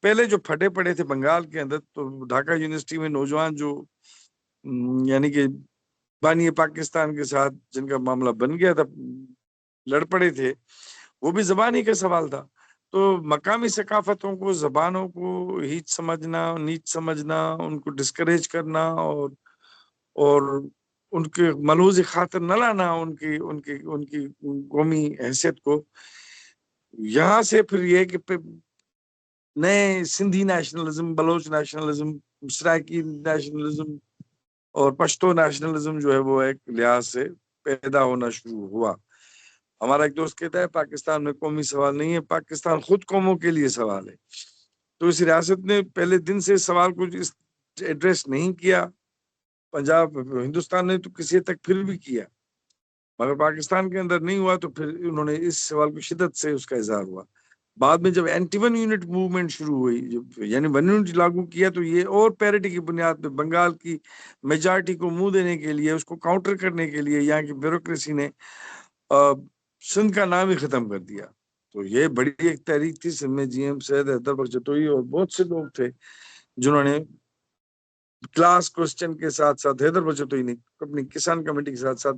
S2: پہلے جو پھٹے پڑے تھے بنگال کے اندر, تو ڈھاکہ یونیورسٹی میں نوجوان جو یعنی کہ بانی پاکستان کے ساتھ جن کا معاملہ بن گیا تھا, لڑ پڑے تھے, وہ بھی زبان ہی کا سوال تھا. تو مقامی ثقافتوں کو, زبانوں کو ہیچ سمجھنا, نیچ سمجھنا, ان کو ڈسکریج کرنا اور ان کے ملحوظ خاطر نہ لانا ان کی قومی حیثیت کو, یہاں سے پھر یہ کہ نئے Sindhi nationalism, Baloch nationalism, Saraiki nationalism اور پشتو نیشنلزم جو ہے وہ ایک لحاظ سے پیدا ہونا شروع ہوا. ہمارا ایک دوست کہتا ہے پاکستان میں قومی سوال نہیں ہے, پاکستان خود قوموں کے لیے سوال ہے. تو اس ریاست نے پہلے دن سے سوال کو ایڈریس نہیں کیا. پنجاب ہندوستان نے تو کسی تک پھر بھی کیا, مگر پاکستان کے اندر نہیں ہوا. تو پھر انہوں نے اس سوال کو شدت سے اس کا اظہار ہوا. بعد میں جب اینٹی ون یونٹ موومنٹ شروع ہوئی, یعنی ون یونٹ لاگو کیا, تو یہ اور پیرٹی کی بنیاد پہ بنگال کی میجارٹی کو منہ دینے کے لیے, اس کو کاؤنٹر کرنے کے لیے یہاں کی بیوروکریسی نے سندھ کا نام ہی ختم کر دیا. تو یہ بڑی ایک تحریک تھی سندھ میں. جی ایم سید حیدر بخشتوئی اور بہت سے لوگ تھے جنہوں نے کلاس کوسچن کے ساتھ ساتھ, حیدر بخشتوئی نے اپنی کسان کمیٹی کے ساتھ ساتھ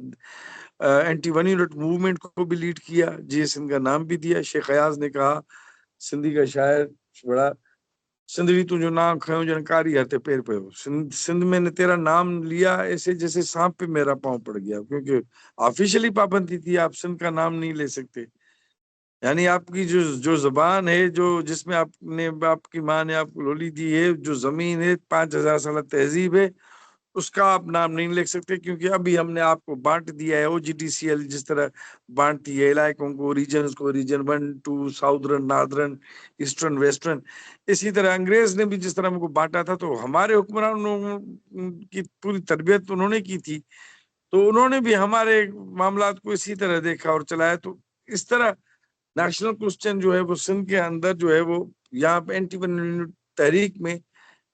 S2: اینٹی ون یونٹ موومنٹ کو بھی لیڈ کیا, جی سندھ کا نام بھی دیا. شیخ ایاز نے کہا, سندھی کا شاعر بڑا, سندھی تو جو نام کھایوں جنکاری ہتے پیر پہ, سندھ میں نے تیرا نام لیا ایسے جیسے سانپ پہ میرا پاؤں پڑ گیا, کیونکہ آفیشلی پابندی تھی, آپ سندھ کا نام نہیں لے سکتے. یعنی آپ کی جو زبان ہے, جس میں آپ کی ماں نے آپ کو لولی دی ہے, جو زمین ہے, 5000 سالہ تہذیب ہے, اس کا آپ نام نہیں لکھ سکتے، کیونکہ ابھی ہم نے آپ کو بانٹ دیا ہے OGTCL جس طرح بانٹتی ہے علاقوں کو، ریجنز کو، region 1 2 southern, northern, eastern, western, اسی طرح انگریز نے بھی جس طرح ہم کو بانٹا تھا، تو ہمارے حکمرانوں کی پوری تربیت انہوں نے کی تھی، تو انہوں نے بھی ہمارے معاملات کو اسی طرح دیکھا اور چلایا. تو اس طرح نیشنل کوسچن جو ہے وہ سندھ کے اندر جو ہے وہ یہاں پہ اینٹی تحریک میں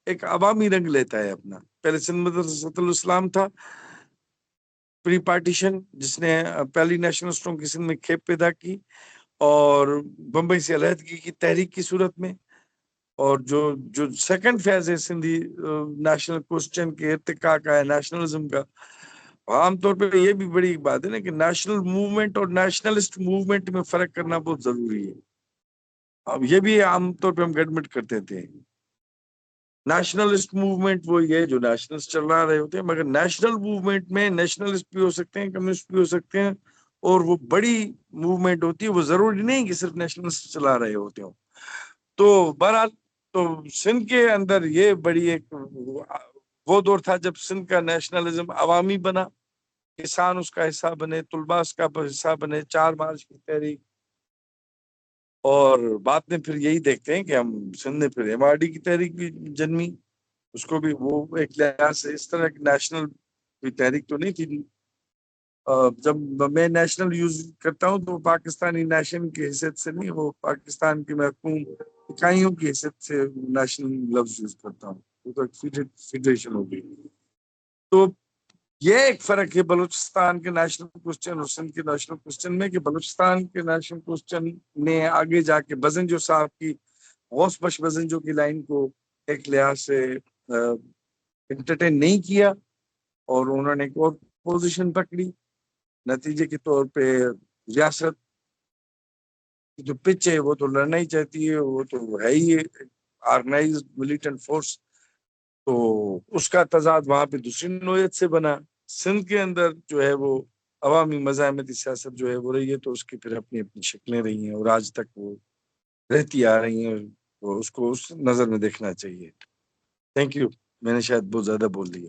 S2: ایک عوامی رنگ لیتا ہے اپنا. پہلے سندھ مدرسۃ الاسلام تھا پری پارٹیشن، جس نے پہلی نیشنلسٹوں کی سندھ میں کھیپ پیدا کی، اور بمبئی سے علیحدگی کی تحریک کی صورت میں. اور جو سیکنڈ فیز ہے سندھی نیشنل کوسچن کے ارتقاء کا ہے، نیشنلزم کا، عام طور پہ یہ بھی بڑی بات ہے نا کہ نیشنل موومنٹ اور نیشنلسٹ موومنٹ میں فرق کرنا بہت ضروری ہے. اب یہ بھی عام طور پہ ہم گڈمٹ کرتے تھے. نیشنلسٹ موومنٹ وہ یہ جو نیشنلسٹ چلا رہے ہوتے ہیں، مگر نیشنل موومنٹ میں نیشنلسٹ بھی ہو سکتے ہیں، کمیونسٹ بھی ہو سکتے ہیں، اور وہ بڑی موومنٹ ہوتی ہے، وہ ضروری نہیں کہ صرف نیشنلسٹ چلا رہے ہوتے ہوں. تو بہرحال تو سندھ کے اندر یہ بڑی ایک وہ دور تھا جب سندھ کا نیشنلزم عوامی بنا، کسان اس کا حصہ بنے، طلباء اس کا حصہ بنے، 4 مارچ کی تحریک. اور بعد میں پھر یہی دیکھتے ہیں کہ ہم سندھ نے پھر MRD کی تحریک بھی جنمی، اس کو بھی وہ ایک لحاظ سے اس طرح کی نیشنل کوئی تحریک تو نہیں تھی. جب میں نیشنل یوز کرتا ہوں تو پاکستانی نیشن کی حیثیت سے نہیں، وہ پاکستان کی محکوم اکائیوں کی حیثیت سے نیشنل لفظ یوز کرتا ہوں، وہ تو فیڈریشن ہو گئی. تو یہ ایک فرق ہے بلوچستان کے نیشنل کوسچن اور سندھ کے نیشنل کوسچن میں، کہ بلوچستان کے نیشنل کوسچن نے آگے جا کے بزنجو صاحب کی، غوث بخش بزنجو کی لائن کو ایک لحاظ سے انٹرٹین نہیں کیا، اور انہوں نے ایک اور پوزیشن پکڑی. نتیجے کے طور پہ ریاست کی جو پچ ہے وہ تو لڑنا ہی چاہتی ہے، وہ تو ہے ہی آرگنائز ملیٹنٹ فورس، تو اس کا تضاد وہاں پہ دوسری نوعیت سے بنا. سندھ کے اندر جو ہے وہ عوامی مزاحمتی سیاست جو ہے وہ رہی ہے، تو اس کی پھر اپنی اپنی شکلیں رہی ہیں، اور آج تک وہ رہتی آ رہی ہیں، اور اس کو اس نظر میں دیکھنا چاہیے. تھینک یو، میں نے شاید بہت زیادہ بول دیا.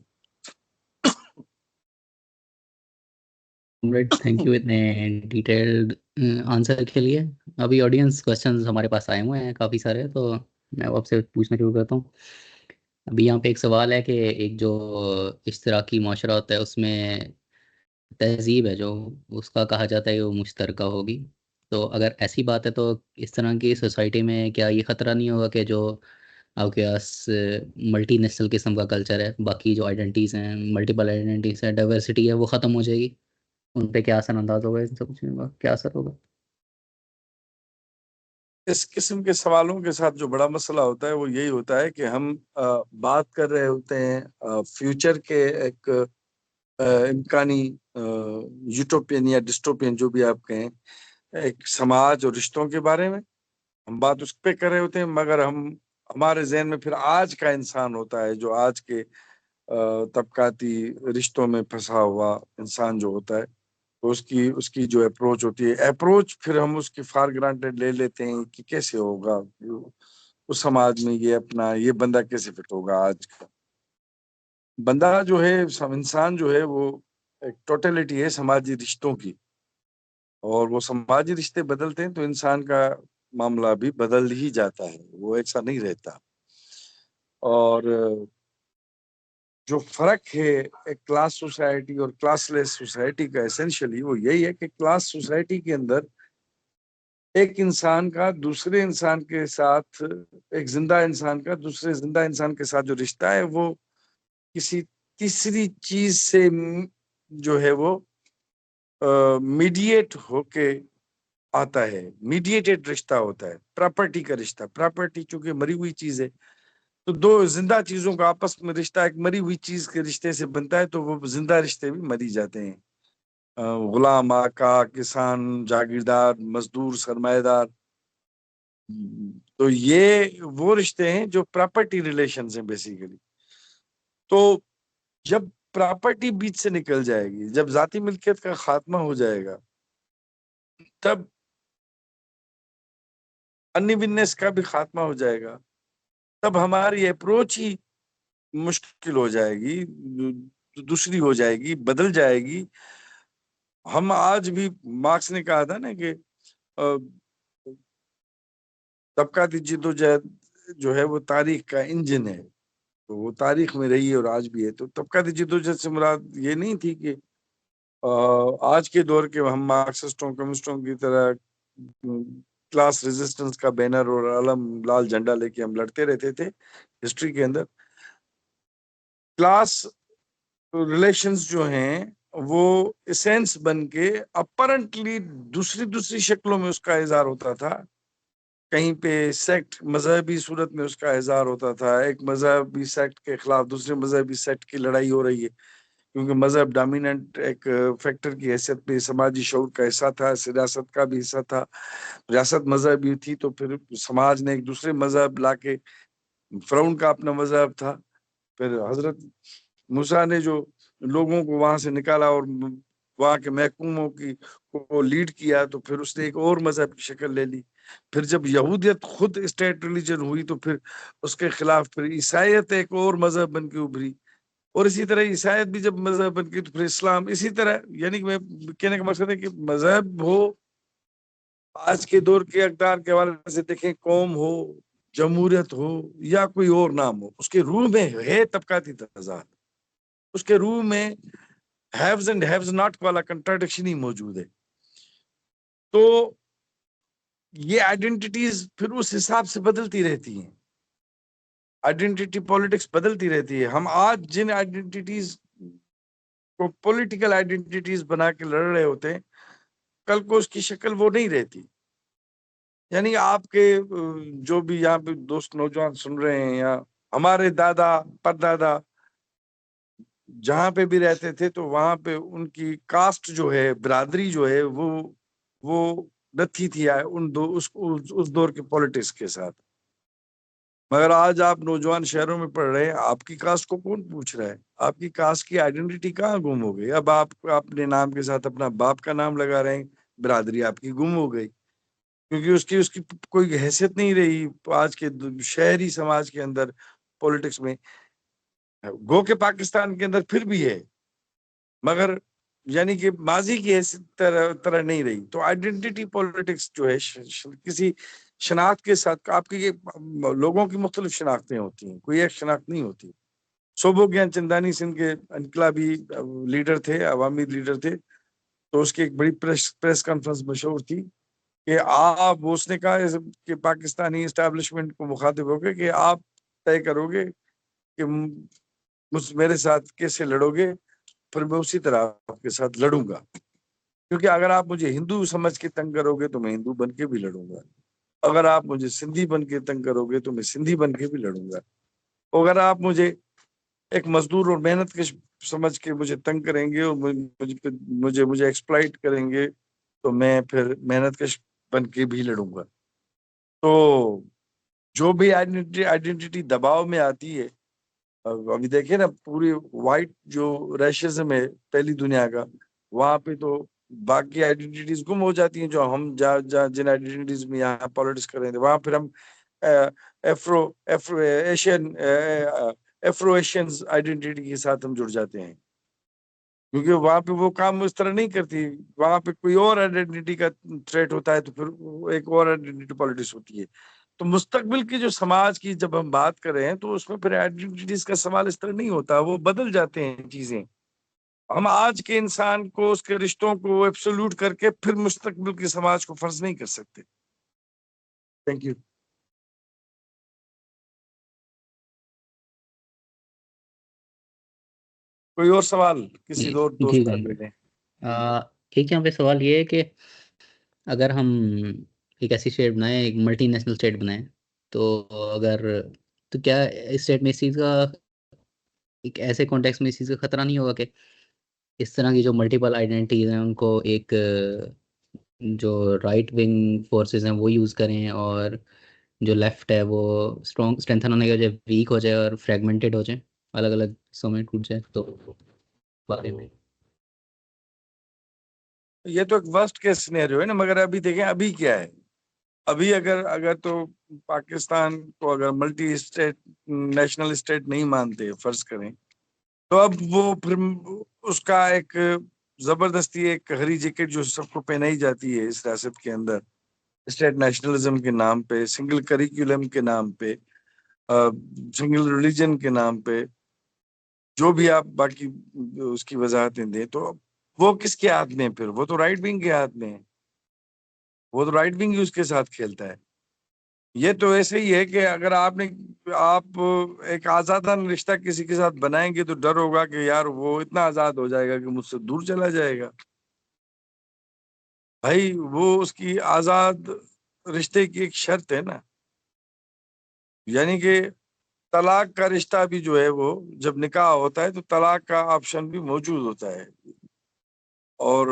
S1: تھینک یو اتنے ڈیٹیلڈ آنسر کے لیے. ابھی آڈینس کوشچنز ہمارے پاس آئے ہوئے ہیں کافی سارے، تو میں آپ سے پوچھنا شروع کرتا ہوں. ابھی یہاں پہ ایک سوال ہے کہ ایک جو اشتراکی معاشرہ ہوتا ہے اس میں تہذیب ہے جو اس کا کہا جاتا ہے کہ وہ مشترکہ ہوگی. تو اگر ایسی بات ہے تو اس طرح کی سوسائٹی میں کیا یہ خطرہ نہیں ہوگا کہ جو آپ کے پاس ملٹی نیشنل قسم کا کلچر ہے، باقی جو آئیڈینٹیز ہیں، ملٹیپل آئیڈینٹیز ہیں، ڈائیورسٹی ہے، وہ ختم ہو جائے گی؟ ان پہ کیا اثر انداز ہوگا، ان سب چیزوں کا کیا اثر ہوگا؟
S2: اس قسم کے سوالوں کے ساتھ جو بڑا مسئلہ ہوتا ہے وہ یہی ہوتا ہے کہ ہم بات کر رہے ہوتے ہیں فیوچر کے ایک امکانی یوٹوپین یا ڈسٹوپین جو بھی آپ کہیں، ایک سماج اور رشتوں کے بارے میں ہم بات اس پہ کر رہے ہوتے ہیں، مگر ہمارے ذہن میں پھر آج کا انسان ہوتا ہے، جو آج کے طبقاتی رشتوں میں پھنسا ہوا انسان جو ہوتا ہے، تو اس کی جو اپروچ ہوتی ہے، اپروچ پھر ہم اس کی فار گرانٹیڈ لے لیتے ہیں کہ کیسے ہوگا اس سماج میں، یہ بندہ کیسے فٹ ہوگا. آج کا بندہ جو ہے، انسان جو ہے، وہ ایک ٹوٹلٹی ہے سماجی رشتوں کی، اور وہ سماجی رشتے بدلتے ہیں تو انسان کا معاملہ بھی بدل ہی جاتا ہے، وہ ایسا نہیں رہتا. اور جو فرق ہے ایک کلاس سوسائٹی اور کلاس لیس سوسائٹی کا، ایسنشلی وہ یہی ہے کہ کلاس سوسائٹی کے اندر ایک انسان کا دوسرے انسان کے ساتھ، ایک زندہ انسان کا دوسرے زندہ انسان کے ساتھ جو رشتہ ہے وہ کسی تیسری چیز سے جو ہے وہ میڈیٹ ہو کے آتا ہے، میڈیٹڈ رشتہ ہوتا ہے، پراپرٹی کا رشتہ. پراپرٹی چونکہ مری ہوئی چیز ہے، تو دو زندہ چیزوں کا آپس میں رشتہ ایک مری ہوئی چیز کے رشتے سے بنتا ہے، تو وہ زندہ رشتے بھی مری جاتے ہیں. غلام، آقا، کسان، جاگیردار، مزدور، سرمایہ دار، تو یہ وہ رشتے ہیں جو پراپرٹی ریلیشنز ہیں بیسیکلی. تو جب پراپرٹی بیچ سے نکل جائے گی، جب ذاتی ملکیت کا خاتمہ ہو جائے گا، تب انیونیس کا بھی خاتمہ ہو جائے گا، تب ہماری اپروچ ہی مشکل ہو جائے گی، دوسری ہو جائے گی، بدل جائے گی. ہم آج بھی، مارکس نے کہا تھا نا کہ طبقاتی جدوجہد جو ہے وہ تاریخ کا انجن ہے، تو وہ تاریخ میں رہی ہے اور آج بھی ہے. تو طبقاتی جدوجہد سے مراد یہ نہیں تھی کہ آج کے دور کے ہم مارکسسٹوں کمیونسٹوں کی طرح کلاس ریزسٹنس کا بینر اور علم لال جھنڈا لے کے ہم لڑتے رہتے تھے. ہسٹری کے اندر کلاس ریلیشنز جو ہیں وہ اسینس بن کے اپرنٹلی دوسری شکلوں میں اس کا اظہار ہوتا تھا. کہیں پہ سیکٹ مذہبی صورت میں اس کا اظہار ہوتا تھا، ایک مذہبی سیکٹ کے خلاف دوسرے مذہبی سیکٹ کی لڑائی ہو رہی ہے، کیونکہ مذہب ڈومیننٹ ایک فیکٹر کی حیثیت پہ سماجی شعور کا حصہ تھا، سیاست کا بھی حصہ تھا. ریاست مذہبی تھی تو پھر سماج نے ایک دوسرے مذہب لا کے، فرعون کا اپنا مذہب تھا، پھر حضرت موسیٰ نے جو لوگوں کو وہاں سے نکالا اور وہاں کے محکوموں کو لیڈ کیا تو پھر اس نے ایک اور مذہب کی شکل لے لی. پھر جب یہودیت خود اسٹیٹ ریلیجن ہوئی تو پھر اس کے خلاف پھر عیسائیت ایک اور مذہب بن کے ابھری، اور اسی طرح عیسائیت بھی جب مذہب بن گئی تو پھر اسلام. اسی طرح یعنی کہ میں کہنے کا مقصد ہے کہ مذہب ہو، آج کے دور کے اقدار کے حوالے سے دیکھیں، قوم ہو، جمہوریت ہو یا کوئی اور نام ہو، اس کے روح میں ہے طبقاتی تضاد، اس کے روح میں ہیوز اینڈ ہیوز ناٹ والا کنٹراڈکشن ہی موجود ہے. تو یہ آئیڈینٹیٹیز پھر اس حساب سے بدلتی رہتی ہیں، آئیڈینٹی پالیٹکس بدلتی رہتی ہے. ہم آج جن آئیڈینٹیٹیز کو پولیٹیکل آئیڈینٹیٹیز بنا کے لڑ رہے ہوتے ہیں، کل کو اس کی شکل وہ نہیں رہتی. یعنی آپ کے جو بھی یہاں پہ دوست نوجوان سن رہے ہیں، یا ہمارے دادا پردادا جہاں پہ بھی رہتے تھے تو وہاں پہ ان کی کاسٹ جو ہے، برادری جو ہے، وہ نتھی تھی اس دور کے پولیٹکس کے ساتھ. مگر آج آپ نوجوان شہروں میں پڑھ رہے ہیں، آپ کی کاسٹ کو کون پوچھ رہا ہے؟ آپ کی کاسٹ کی آئیڈینٹی کہاں گم ہو گئی؟ اب آپ اپنے نام کے ساتھ اپنا باپ کا نام لگا رہے ہیں، برادری آپ کی گم ہو گئی، کیونکہ اس کی کوئی حیثیت نہیں رہی آج کے شہری سماج کے اندر پولیٹکس میں. گو کہ پاکستان کے اندر پھر بھی ہے، مگر یعنی کہ ماضی کی حیثیت طرح نہیں رہی. تو آئیڈینٹی پولیٹکس جو ہے کسی شناخت کے ساتھ، آپ کی لوگوں کی مختلف شناختیں ہوتی ہیں، کوئی ایک شناخت نہیں ہوتی. صوبو گیان چندانی سندھ کے انقلابی لیڈر تھے، عوامی لیڈر تھے، تو اس کی ایک بڑی پریس کانفرنس مشہور تھی کہ آپ، اس نے کہا کہ پاکستانی اسٹیبلشمنٹ کو مخاطب ہو گئے کہ آپ طے کرو گے کہ میرے ساتھ کیسے لڑو گے، پھر میں اسی طرح آپ کے ساتھ لڑوں گا. کیونکہ اگر آپ مجھے ہندو سمجھ کے تنگ کرو گے تو میں ہندو بن کے بھی لڑوں گا، اگر آپ مجھے سندھی بن کے تنگ کرو گے تو میں سندھی بن کے بھی لڑوں گا، اگر آپ مجھے ایک مزدور اور محنت کش سمجھ کے مجھے تنگ کریں گے اور مجھے ایکسپلائٹ کریں گے تو میں پھر محنت کش بن کے بھی لڑوں گا. تو جو بھی آئیڈینٹی دباؤ میں آتی ہے، ابھی دیکھیں نا، پوری وائٹ جو ریشزم ہے پہلی دنیا کا، وہاں پہ تو باقی آئیڈینٹیز گم ہو جاتی ہیں. جو ہم جن آئیڈینٹیز میں یہاں پالیٹکس کر رہے ہیں، وہاں پھر ہم ایفرو ایشینز آئیڈینٹی کے ساتھ ہم جڑ جاتے ہیں، کیونکہ وہاں پہ وہ کام اس طرح نہیں کرتی. وہاں پہ کوئی اور آئیڈینٹی کا تھریٹ ہوتا ہے تو پھر ایک اور آئیڈینٹی پالیٹکس ہوتی ہے. تو مستقبل کی جو سماج کی جب ہم بات کر رہے ہیں تو اس میں پھر آئیڈینٹیز کا سوال اس طرح نہیں ہوتا، وہ بدل جاتے ہیں چیزیں. ہم آج کے انسان کو، اس کے رشتوں کو ایبسولوٹ کر کے پھر مستقبل کے سماج کو فرض نہیں کر سکتے. Thank you. کوئی اور سوال کسی اور دوست
S1: ٹھیک
S2: کا
S1: ہے.
S2: دے دیں.
S1: ایک یہاں پہ سوال یہ ہے کہ اگر ہم ایک ایسی اسٹیٹ بنائیں، ایک ملٹی نیشنل اسٹیٹ بنائیں، تو کیا اسٹیٹ میں اس چیز کا، ایک ایسے کانٹیکس میں اس چیز کا خطرہ نہیں ہوگا کہ اس طرح کی جو ملٹیپل آئیڈینٹیز ہیں ان کو ایک جو رائٹ ونگ فورسز ہیں وہ یوز کریں، اور جو لیفٹ ہے وہ اسٹرینتھن ہونے کے وجہ ویک ہو جائے اور فریگمنٹڈ ہو جائے، الگ الگ حصوں میں ٹوٹ جائے؟ تو بارے میں
S2: یہ تو ایک ورسٹ کیس سینیریو ہے نا. مگر ابھی دیکھیں ابھی کیا ہے، ابھی اگر تو پاکستان کو اگر ملٹی اسٹیٹ نیشنل اسٹیٹ نہیں مانتے فرض کریں، تو اب وہ پھر اس کا ایک زبردستی ایک ہری جیکٹ جو سب کو پہنائی جاتی ہے اس ریاست کے اندر، اسٹیٹ نیشنلزم کے نام پہ، سنگل کریکولم کے نام پہ، سنگل ریلیجن کے نام پہ، جو بھی آپ باقی اس کی وضاحتیں دیں، تو وہ کس کے ہاتھ میں؟ پھر وہ تو رائٹ ونگ کے ہاتھ میں ہے، وہ تو رائٹ ونگ ہی اس کے ساتھ کھیلتا ہے۔ یہ تو ایسے ہی ہے کہ اگر آپ ایک آزادانہ رشتہ کسی کے ساتھ بنائیں گے تو ڈر ہوگا کہ یار وہ اتنا آزاد ہو جائے گا کہ مجھ سے دور چلا جائے گا۔ بھائی وہ اس کی آزاد رشتے کی ایک شرط ہے نا، یعنی کہ طلاق کا رشتہ بھی جو ہے وہ جب نکاح ہوتا ہے تو طلاق کا آپشن بھی موجود ہوتا ہے، اور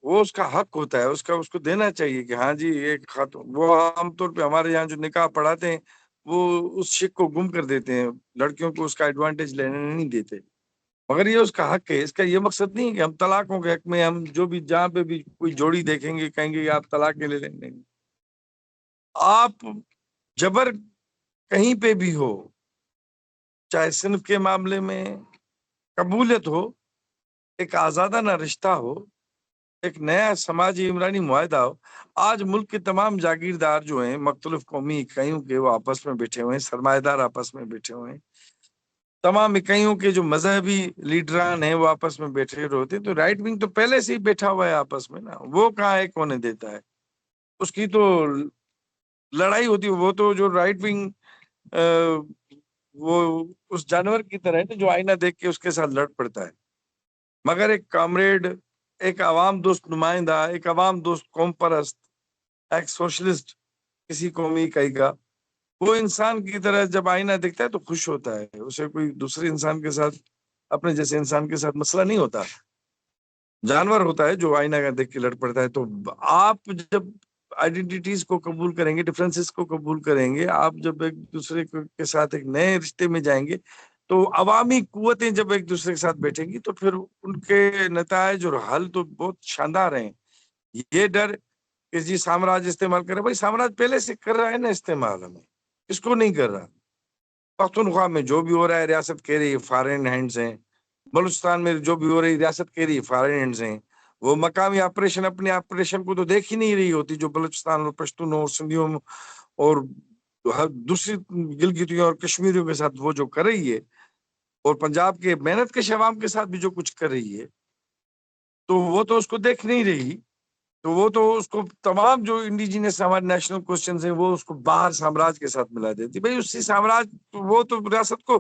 S2: وہ اس کا حق ہوتا ہے، اس کو دینا چاہیے کہ ہاں جی ایک خاتون۔ وہ عام طور پہ ہمارے یہاں جو نکاح پڑھاتے ہیں وہ اس شک کو گم کر دیتے ہیں، لڑکیوں کو اس کا ایڈوانٹیج لینے نہیں دیتے، مگر یہ اس کا حق ہے۔ اس کا یہ مقصد نہیں ہے کہ ہم طلاقوں کے حق میں ہم جو بھی جہاں پہ بھی کوئی جوڑی دیکھیں گے کہیں گے آپ طلاق کے لے لیں گے۔ آپ جبر کہیں پہ بھی ہو، چاہے صنف کے معاملے میں قبولیت ہو، ایک آزادانہ رشتہ ہو، ایک نیا سماجی عمرانی معاہدہ ہو۔ آج ملک کے تمام جاگیردار جو ہیں مختلف قومی اکائیوں کے، وہ آپس میں بیٹھے ہوئے ہیں، سرمایہ دار آپس میں بیٹھے ہوئے ہیں، تمام اکائیوں کے جو مذہبی لیڈران ہیں وہ آپس میں بیٹھے ہوتے ہیں، تو رائٹ ونگ تو پہلے سے ہی بیٹھا ہوا ہے آپس میں نا، وہ کہاں ایک ہونے دیتا ہے؟ اس کی تو لڑائی ہوتی ہے۔ وہ تو جو رائٹ ونگ وہ اس جانور کی طرح ہے جو آئینہ دیکھ کے اس کے ساتھ لڑ پڑتا ہے، مگر ایک کامریڈ، ایک عوام دوست نمائندہ، ایک عوام دوست قوم پرست، ایک سوشلسٹ کسی قومی اکائی کا، وہ انسان کی طرح جب آئینہ دیکھتا ہے تو خوش ہوتا ہے، اسے کوئی دوسرے انسان کے ساتھ، اپنے جیسے انسان کے ساتھ مسئلہ نہیں ہوتا، جانور ہوتا ہے جو آئینہ کا دیکھ کے لڑ پڑتا ہے۔ تو آپ جب آئیڈینٹیز کو قبول کریں گے، ڈفرینسز کو قبول کریں گے، آپ جب ایک دوسرے کے ساتھ ایک نئے رشتے میں جائیں گے، تو عوامی قوتیں جب ایک دوسرے کے ساتھ بیٹھیں گی تو پھر ان کے نتائج اور حل تو بہت شاندار ہیں۔ یہ ڈر کہ جی سامراج استعمال کرے، بھائی سامراج پہلے سے کر رہا ہے نا استعمال، ہمیں اس کو نہیں کر رہا۔ پختونخوا میں جو بھی ہو رہا ہے ریاست کہہ رہی ہے فارن ہینڈز ہیں، بلوچستان میں جو بھی ہو رہی ریاست کہہ رہی ہے فارن ہینڈز ہیں، وہ مقامی آپریشن اپنے آپریشن کو تو دیکھ ہی نہیں رہی ہوتی، جو بلوچستان اور پشتونوں اور سندھیوں اور دوسری گلگتیوں اور کشمیریوں کے ساتھ وہ جو کر رہی ہے، اور پنجاب کے محنت کش عوام کے ساتھ بھی جو کچھ کر رہی ہے، تو وہ تو اس کو دیکھ نہیں رہی، تو وہ تو اس کو تمام جو انڈیجینس ہمارے نیشنل کوسچنز ہیں وہ اس کو باہر سامراج کے ساتھ ملا دیتی۔ بھائی اسی سامراج، وہ تو ریاست کو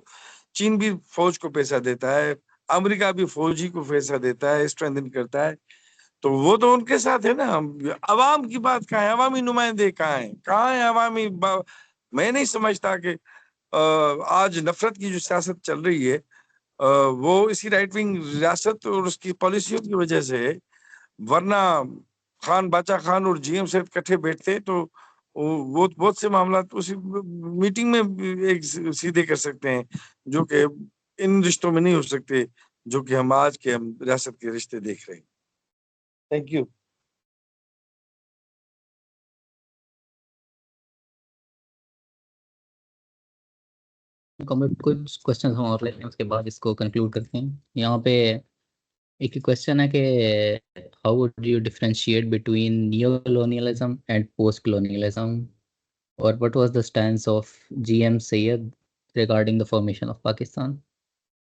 S2: چین بھی فوج کو پیسہ دیتا ہے، امریکہ بھی فوجی کو پیسہ دیتا ہے، اسٹرینتھن کرتا ہے، تو وہ تو ان کے ساتھ ہے نا۔ عوام کی بات کہاں ہے؟ عوامی نمائندے کہاں ہیں عوامی میں نہیں سمجھتا کہ آج نفرت کی جو سیاست چل رہی ہے وہ اسی رائٹ ونگ ریاست اور اس کی پالیسیوں کی وجہ سے ہے، ورنہ خان باچا خان اور جی ایم سے کٹھے بیٹھتے تو وہ بہت سے معاملات اسی میٹنگ میں ایک سیدھے کر سکتے ہیں، جو کہ ان رشتوں میں نہیں ہو سکتے جو کہ ہم آج کے ہم ریاست کے رشتے دیکھ رہے ہیں۔ Thank you.
S1: کچھ کوشچن ہم اور لیتے ہیں، اس کے بعد اس کو کنکلوڈ کرتے ہیں۔ یہاں پہ ایک کوشچن ہے کہ how would you differentiate between neo colonialism and post colonialism, اور what was the stance of GM Sayed regarding the formation of Pakistan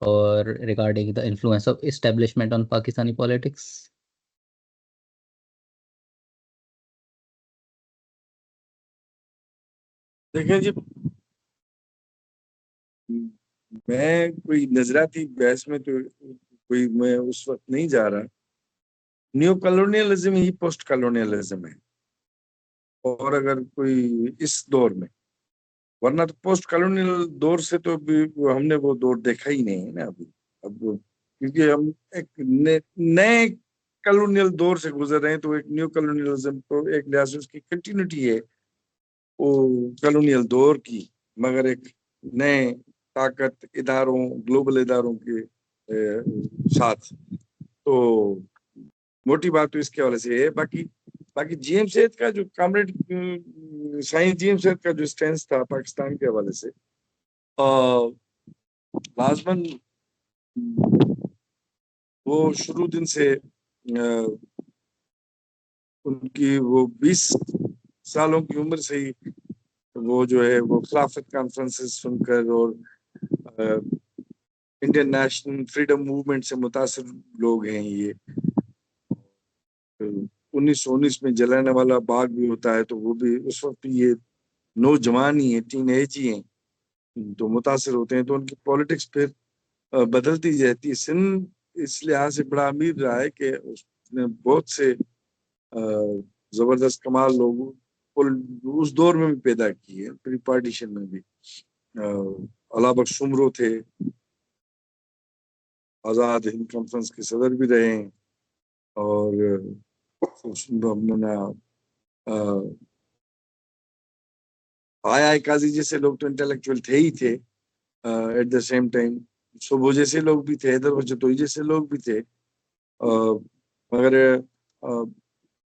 S1: or regarding the influence of establishment on Pakistani politics?
S2: دیکھیں جی، میں کوئی نظریاتی بحث میں تو کوئی میں اس وقت نہیں جا رہا۔ نیو کلونیلزم ہی پوسٹ کلونیلزم ہے، اور اگر کوئی اس دور میں، ورنہ تو پوسٹ کلونیل دور سے تو ہم نے وہ دور دیکھا ہی نہیں ہے نا ابھی، اب کیونکہ ہم ایک نئے کلونیل دور سے گزر رہے ہیں، تو ایک نیو کلونیلزم تو ایک لحاظ سے اس کی کنٹینیوٹی ہے وہ کلونیل دور کی، مگر ایک نئے طاقت اداروں، گلوبل اداروں کے ساتھ۔ تو موٹی بات تو اس کے حوالے سے ہے۔ باقی باقی جی ایم سید کا جو کامریڈ سائیں جی ایم سید کا جو سٹینس تھا پاکستان کے حوالے سے لازمن وہ شروع دن سے ان کی وہ 20 سالوں کی عمر سے ہی وہ جو ہے وہ خلافت کانفرنس سن کر اور انڈین نیشنل فریڈم موومنٹ سے متاثر لوگ ہیں یہ 1919 میں جلانے والا باغ بھی ہوتا ہے تو وہ بھی اس وقت بھی یہ نوجوان ہی ہیں ٹین ایج ہی ہیں تو متاثر ہوتے ہیں تو ان کی پالیٹکس پھر بدلتی رہتی ہے سندھ اس لحاظ سے بڑا امیر رہا ہے کہ اس نے بہت سے زبردست کمال لوگ اس دور میں بھی پیدا کیے پری پارٹیشن میں بھی علامہ بخش سمرو تھے آزاد ہند کانفرنس کے صدر بھی رہے ہیں اور آئی قاضی جیسے لوگ تو انٹلیکچوئل تھے ہی تھے ایٹ دا سیم ٹائم صبح جیسے لوگ بھی تھے حیدر وجتوئی جیسے لوگ بھی تھے مگر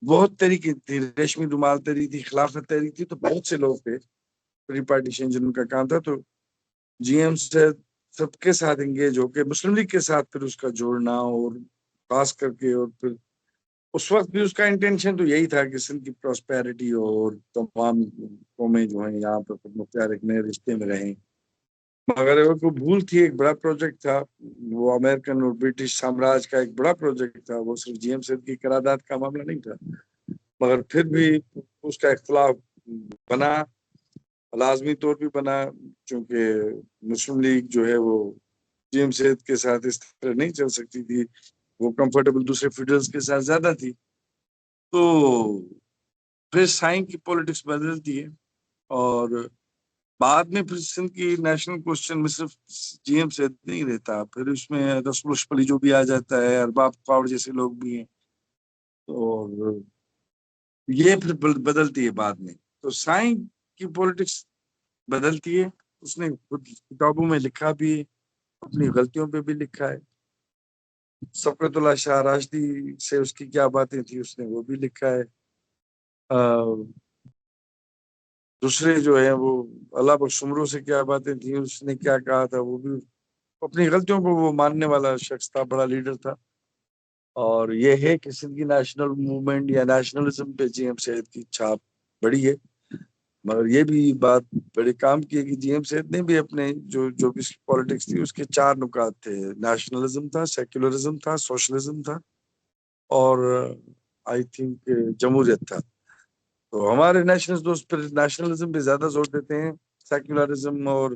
S2: بہت طریقے تھی ریشمی رومال تحریک تھی خلافت تحریک تھی تو بہت سے لوگ تھے پری پارٹیشن جن کا کام تھا تو جی ایم سے سب کے ساتھ انگیج ہو کے مسلم لیگ کے ساتھ پھر اس کا جوڑنا اور خاص کر کے اور پھر اس وقت بھی اس کا انٹینشن تو یہی تھا کہ سندھ کی پراسپیرٹی اور تمام قومیں جو ہیں یہاں پہ مختار ایک نئے رشتے میں رہیں مگر وہ کو بھول تھی ایک بڑا پروجیکٹ تھا وہ امریکن اور برٹش سامراج کا ایک بڑا پروجیکٹ تھا وہ صرف جی ایم سید کی قرارداد کا معاملہ نہیں تھا مگر پھر بھی اس کا اختلاف بنا لازمی طور بھی بنا چونکہ مسلم لیگ جو ہے وہ جی ایم سید کے ساتھ اس طرح نہیں چل سکتی تھی وہ کمفرٹیبل دوسرے فیڈرلز کے ساتھ زیادہ تھی تو پھر سائن کی پولیٹکس بدلتی ہے اور بعد میں پھر سندھ کی نیشنل کوسچن میں صرف جی ایم سید نہیں رہتا پھر اس میں رسول اشپلی جو بھی آ جاتا ہے ارباب قاور جیسے لوگ بھی ہیں اور یہ پھر بدلتی ہے بعد میں تو سائن کی پولیٹکس بدلتی ہے اس نے خود کتابوں میں لکھا بھی اپنی غلطیوں پہ بھی لکھا ہے شوکت اللہ شاہ راشدی سے اس کی کیا باتیں تھی اس نے وہ بھی لکھا ہے دوسرے جو ہیں وہ علامہ بخش سمرو سے کیا باتیں تھیں اس نے کیا کہا تھا وہ بھی اپنی غلطیوں کو وہ ماننے والا شخص تھا بڑا لیڈر تھا اور یہ ہے کہ سندھ کی نیشنل موومنٹ یا نیشنلزم پہ جی ایم سید کی چھاپ بڑی ہے مگر یہ بھی بات بڑے کام کی ہے کہ جی ایم سید نے بھی اپنے جو بھی پالیٹکس تھی اس کے 4 نکات تھے نیشنلزم تھا سیکولرزم تھا سوشلزم تھا اور آئی تھنک جمہوریت تھا تو ہمارے نیشنل دوست پھر نیشنلزم پہ زیادہ زور دیتے ہیں سیکولرزم اور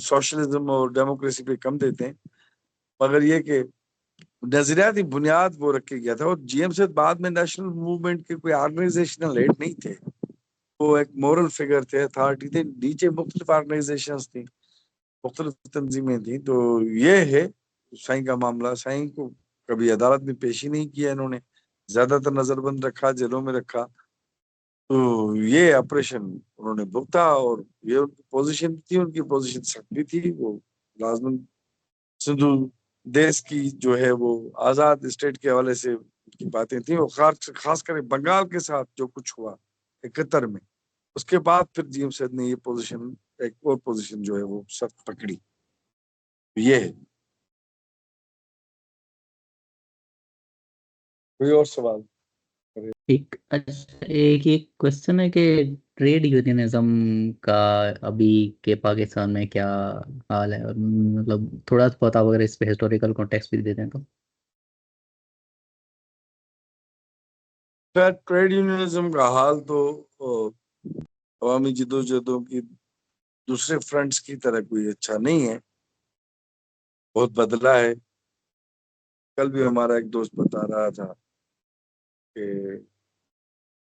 S2: سوشلزم اور ڈیموکریسی پہ کم دیتے ہیں مگر یہ کہ نظریاتی بنیاد وہ رکھے گیا تھا اور جی ایم سے بعد میں نیشنل موومنٹ کے کوئی آرگنائزیشنل ہیڈ نہیں تھے وہ ایک مورل فگر تھے اتھارٹی تھے نیچے مختلف آرگنائزیشنز تھیں مختلف تنظیمیں تھیں تو یہ ہے سائیں کا معاملہ سائیں کو کبھی عدالت میں پیش ہی نہیں کیا انہوں نے زیادہ تر نظر بند رکھا جیلوں میں رکھا تو یہ آپریشن انہوں نے بھگتا اور یہ ان کی پوزیشن تھی ان کی پوزیشن سخت بھی تھی وہ لازمن سندھو دیش کی جو ہے وہ آزاد اسٹیٹ کے حوالے سے کی باتیں تھیں وہ خاص کر بنگال کے ساتھ جو کچھ ہوا 71 میں اس کے بعد پھر جی ایم سید نے یہ پوزیشن ایک اور پوزیشن جو ہے وہ سخت پکڑی یہ ہے کوئی اور سوال
S1: ایک یہ کوشچن ہے کہ ٹریڈ یونینزم کا ابھی کے پاکستان میں کیا حال ہے اور مطلب تھوڑا سا بتا اگر اس پہ ہسٹوریکل کانٹیکسٹ بھی دے دیں تو
S2: ٹریڈ یونینزم کا حال تو عوامی جدوجہدوں کی دوسرے فرنٹس کی طرح کوئی اچھا نہیں ہے بہت بدلا ہے کل بھی ہمارا ایک دوست بتا رہا تھا کہ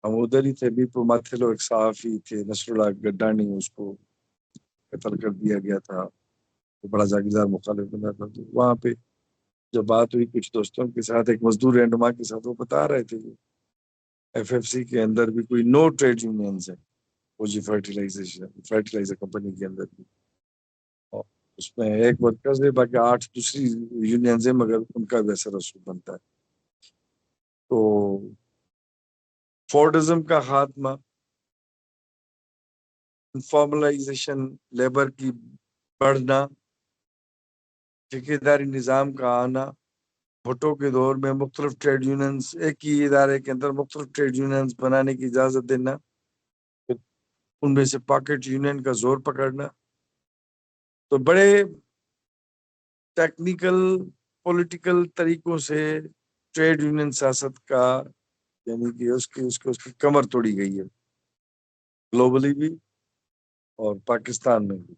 S2: ہم ادھر ہی تھے بیپو ماتھلو ایک صحافی تھے نصر اللہ گڈانی اس کو قتل کر دیا گیا تھا وہ بڑا جاگیردار مخالف بنا تھا تو وہاں پہ جب بات ہوئی کچھ دوستوں کے ساتھ ایک مزدور رہنما کے ساتھ وہ بتا رہے تھے کہ ایف ایف سی کے اندر بھی کوئی نو ٹریڈ یونینز ہے وہ جی فرٹیلائزر کمپنی کے اندر بھی اس میں ایک ورکرز ہے باقی 8 دوسری یونینز ہیں مگر ان کا ویسا رسول بنتا ہے تو فورڈزم کا خاتمہ، انفارملائزیشن، لیبر کی بڑھنا، ٹھیکیداری نظام کا آنا، بھٹو کے دور میں مختلف ٹریڈ یونینز، ایک ہی ادارے کے اندر مختلف ٹریڈ یونینز بنانے کی اجازت دینا، ان میں سے پاکٹ یونین کا زور پکڑنا، تو بڑے ٹیکنیکل پولیٹیکل طریقوں سے ٹریڈ یونین سیاست کا یعنی کہ اس کی کمر توڑی گئی ہے، گلوبلی بھی اور پاکستان میں بھی۔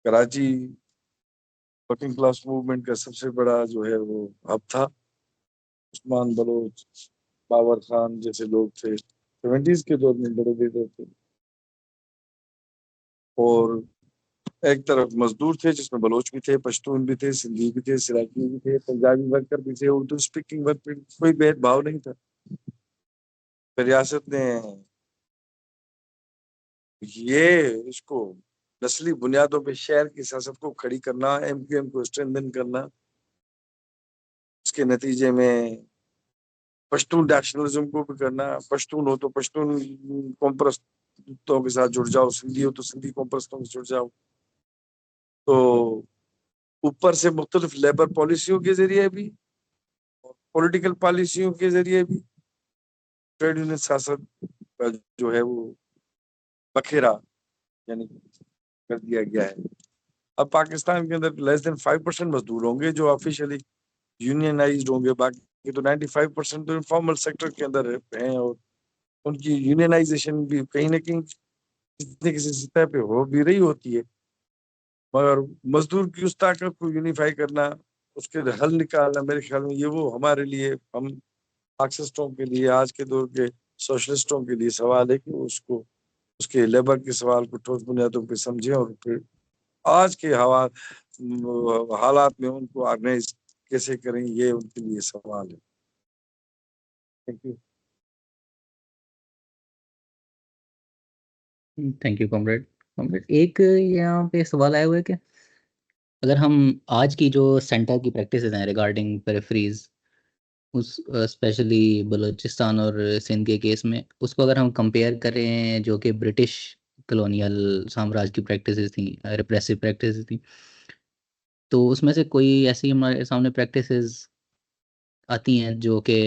S2: کراچی ورکنگ کلاس موومنٹ کا سب سے بڑا جو ہے وہ ہب تھا، عثمان بلوچ، باور خان جیسے لوگ تھے 70s کے دور میں بڑے لیڈر تھے، اور ایک طرف مزدور تھے جس میں بلوچ بھی تھے، پشتون بھی تھے، سندھی بھی تھے، سراکی بھی تھے، پنجابی ورکر بھی تھے، اردو اسپیکنگ ورکر، کوئی بھید بھاؤ نہیں تھا۔ ریاست نے یہ اس کو نسلی بنیادوں پہ شہر کی سیاست کو کھڑی کرنا، ایم کیو ایم کو اسٹرینتھن کرنا، اس کے نتیجے میں پشتون نیشنلزم کو بھی کرنا، پشتون ہو تو پشتون قوم پرستوں کے ساتھ جڑ جاؤ، سندھی ہو تو سندھی قوم پرستوں کے جڑ جاؤ، تو اوپر سے مختلف لیبر پالیسیوں کے ذریعے بھی، پولیٹیکل پالیسیوں کے ذریعے بھی ٹریڈ یونین سیاست کا جو ہے وہ بکھیرا یعنی کر دیا گیا ہے۔ اب پاکستان کے اندر لیس دین 5% مزدور ہوں گے جو آفیشلی یونینائزڈ ہوں گے، باقی تو 95% تو انفارمل سیکٹر کے اندر ہیں، اور ان کی یونینائزیشن بھی کہیں نہ کہیں کسی سطح پہ ہو بھی رہی ہوتی ہے، مگر مزدور کی اس طاقت کو یونیفائی کرنا، اس کے حل نکالنا، میرے خیال میں یہ وہ ہمارے لیے، ہم مارکسسٹوں کے لیے، آج کے دور کے سوشلسٹوں کے لیے سوال ہے کہ اس کے لیبر کے سوال کو ٹھوس بنیادوں پہ سمجھیں، اور پھر آج کے حالات میں ان کو آرگنائز کیسے کریں، یہ ان کے لیے سوال ہے۔ Thank you.
S1: Thank you comrade. ایک یہاں پہ سوال آیا ہوا ہے کہ اگر ہم آج کی جو سینٹر کی پریکٹسز ہیں ریگارڈنگ پیریفریز، اس اسپیشلی بلوچستان اور سندھ کے کیس میں، اس کو اگر ہم کمپیئر کریں جو کہ برٹش کلونیل سامراج کی پریکٹسز تھیں، ریپریسو پریکٹسز تھیں، تو اس میں سے کوئی ایسی ہمارے سامنے پریکٹسز آتی ہیں جو کہ